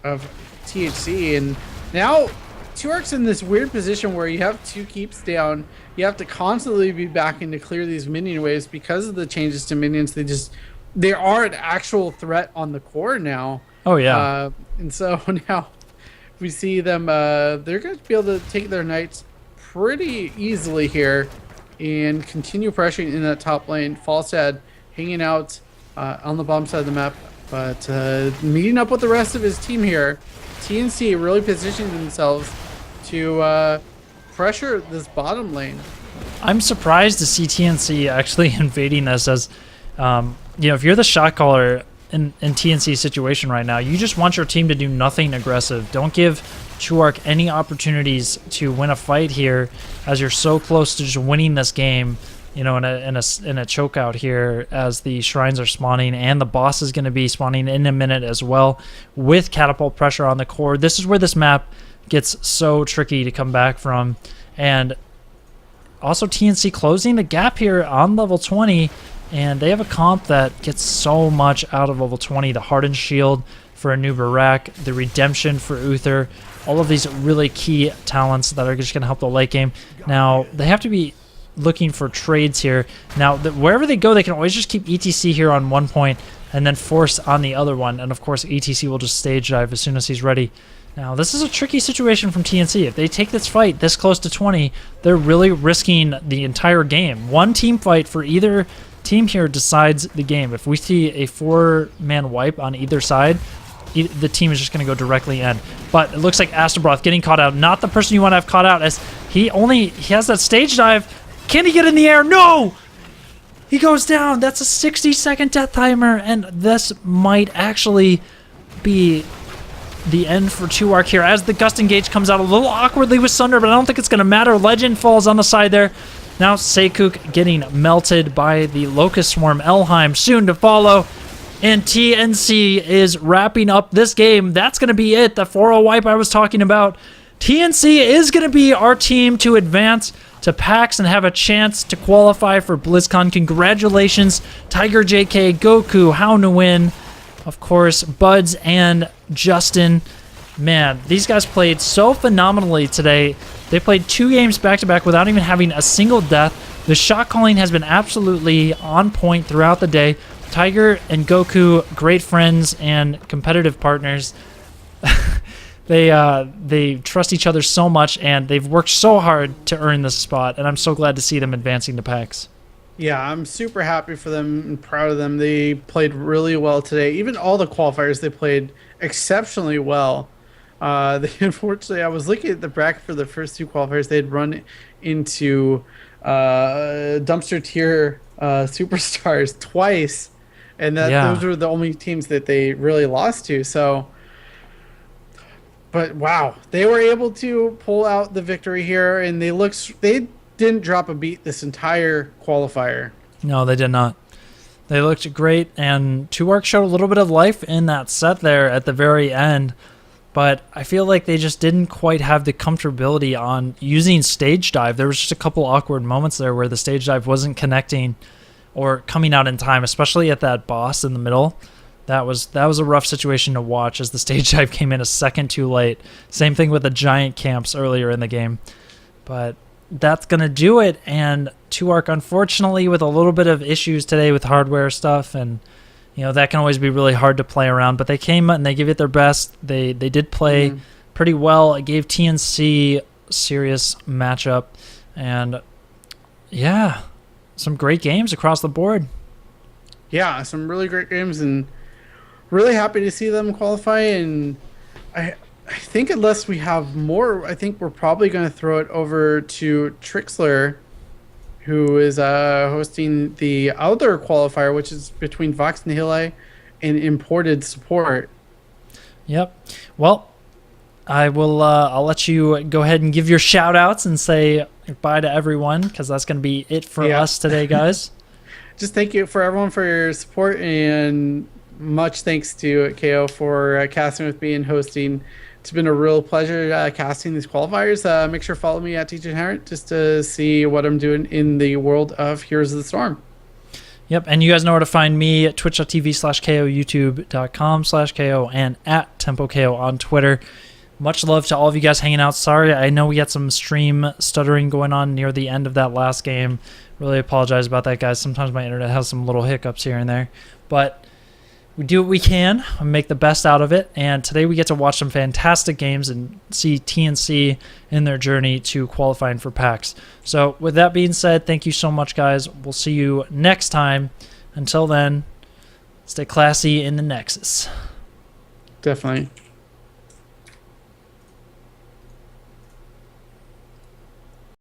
THC. And now 2Ark's in this weird position where you have 2 keeps down. You have to constantly be backing to clear these minion waves because of the changes to minions. They are an actual threat on the core now. Oh yeah. And so now we see them. They're going to be able to take their knights pretty easily here and continue pressuring in that top lane. Falstad hanging out on the bottom side of the map, but meeting up with the rest of his team here. TNC really positioning themselves to pressure this bottom lane. I'm surprised to see TNC actually invading this as, if you're the shot caller in TNC's situation right now, you just want your team to do nothing aggressive. Don't give 2Ark any opportunities to win a fight here, as you're so close to just winning this game. In a choke out here as the shrines are spawning, and the boss is going to be spawning in a minute as well with catapult pressure on the core. This is where this map gets so tricky to come back from, and also TNC closing the gap here on level 20, and they have a comp that gets so much out of level 20. The Hardened Shield for a new Barak, the Redemption for Uther, all of these really key talents that are just going to help the late game. Now they have to be looking for trades here. Now, wherever they go, they can always just keep ETC here on one point and then force on the other one. And of course, ETC will just stage dive as soon as he's ready. Now, this is a tricky situation from TNC. If they take this fight this close to 20, they're really risking the entire game. One team fight for either team here decides the game. If we see a 4-man wipe on either side, the team is just going to go directly in. But it looks like Astrobroth getting caught out. Not the person you want to have caught out, as he has that stage dive. Can he get in the air? No! He goes down. That's a 60-second death timer, and this might actually be the end for 2Ark here, as the Gust Engage comes out a little awkwardly with Sunder, but I don't think it's going to matter. Legend falls on the side there. Now Seikuk getting melted by the Locust Swarm. Elheim soon to follow, and TNC is wrapping up this game. That's going to be it. The 4-0 wipe I was talking about. TNC is going to be our team to advance to PAX and have a chance to qualify for BlizzCon. Congratulations, Tiger JK, Goku, How to Win, of course, Buds and Justin. Man, these guys played so phenomenally today. They played 2 games back-to-back without even having a single death. The shot calling has been absolutely on point throughout the day. Tiger and Goku, great friends and competitive partners. They trust each other so much, and they've worked so hard to earn this spot, and I'm so glad to see them advancing to PAX. Yeah, I'm super happy for them and proud of them. They played really well today. Even all the qualifiers, they played exceptionally well. Unfortunately, I was looking at the bracket for the first 2 qualifiers. They had run into dumpster tier superstars twice, and those were the only teams that they really lost to. So... But wow, they were able to pull out the victory here, and they didn't drop a beat this entire qualifier. No, they did not. They looked great, and 2Ark showed a little bit of life in that set there at the very end, but I feel like they just didn't quite have the comfortability on using stage dive. There was just a couple awkward moments there where the stage dive wasn't connecting or coming out in time, especially at that boss in the middle. That was a rough situation to watch, as the stage dive came in a second too late. Same thing with the giant camps earlier in the game. But that's going to do it, and 2Ark, unfortunately, with a little bit of issues today with hardware stuff, and that can always be really hard to play around, but they came and they gave it their best. They did play pretty well. It gave TNC a serious matchup, and yeah, some great games across the board. Yeah, some really great games, and really happy to see them qualify. And I think unless we have more, I think we're probably going to throw it over to Trixler, who is hosting the other qualifier, which is between Vox Nihile and Imported Support. Yep. Well, I will. I'll let you go ahead and give your shout outs and say, goodbye to everyone, because that's going to be it for us today, guys. Just thank you for everyone for your support, and much thanks to Kaeyoh for casting with me and hosting. It's been a real pleasure casting these qualifiers. Make sure to follow me at Teach Inherent just to see what I'm doing in the world of Heroes of the Storm. Yep, and you guys know where to find me at twitch.tv/Kaeyoh, youtube.com/Kaeyoh, and at TempoKaeyoh on Twitter. Much love to all of you guys hanging out. Sorry, I know we got some stream stuttering going on near the end of that last game. Really apologize about that, guys. Sometimes my internet has some little hiccups here and there. But we do what we can and make the best out of it. And today we get to watch some fantastic games and see TNC in their journey to qualifying for PAX. So with that being said, thank you so much, guys. We'll see you next time. Until then, stay classy in the Nexus. Definitely.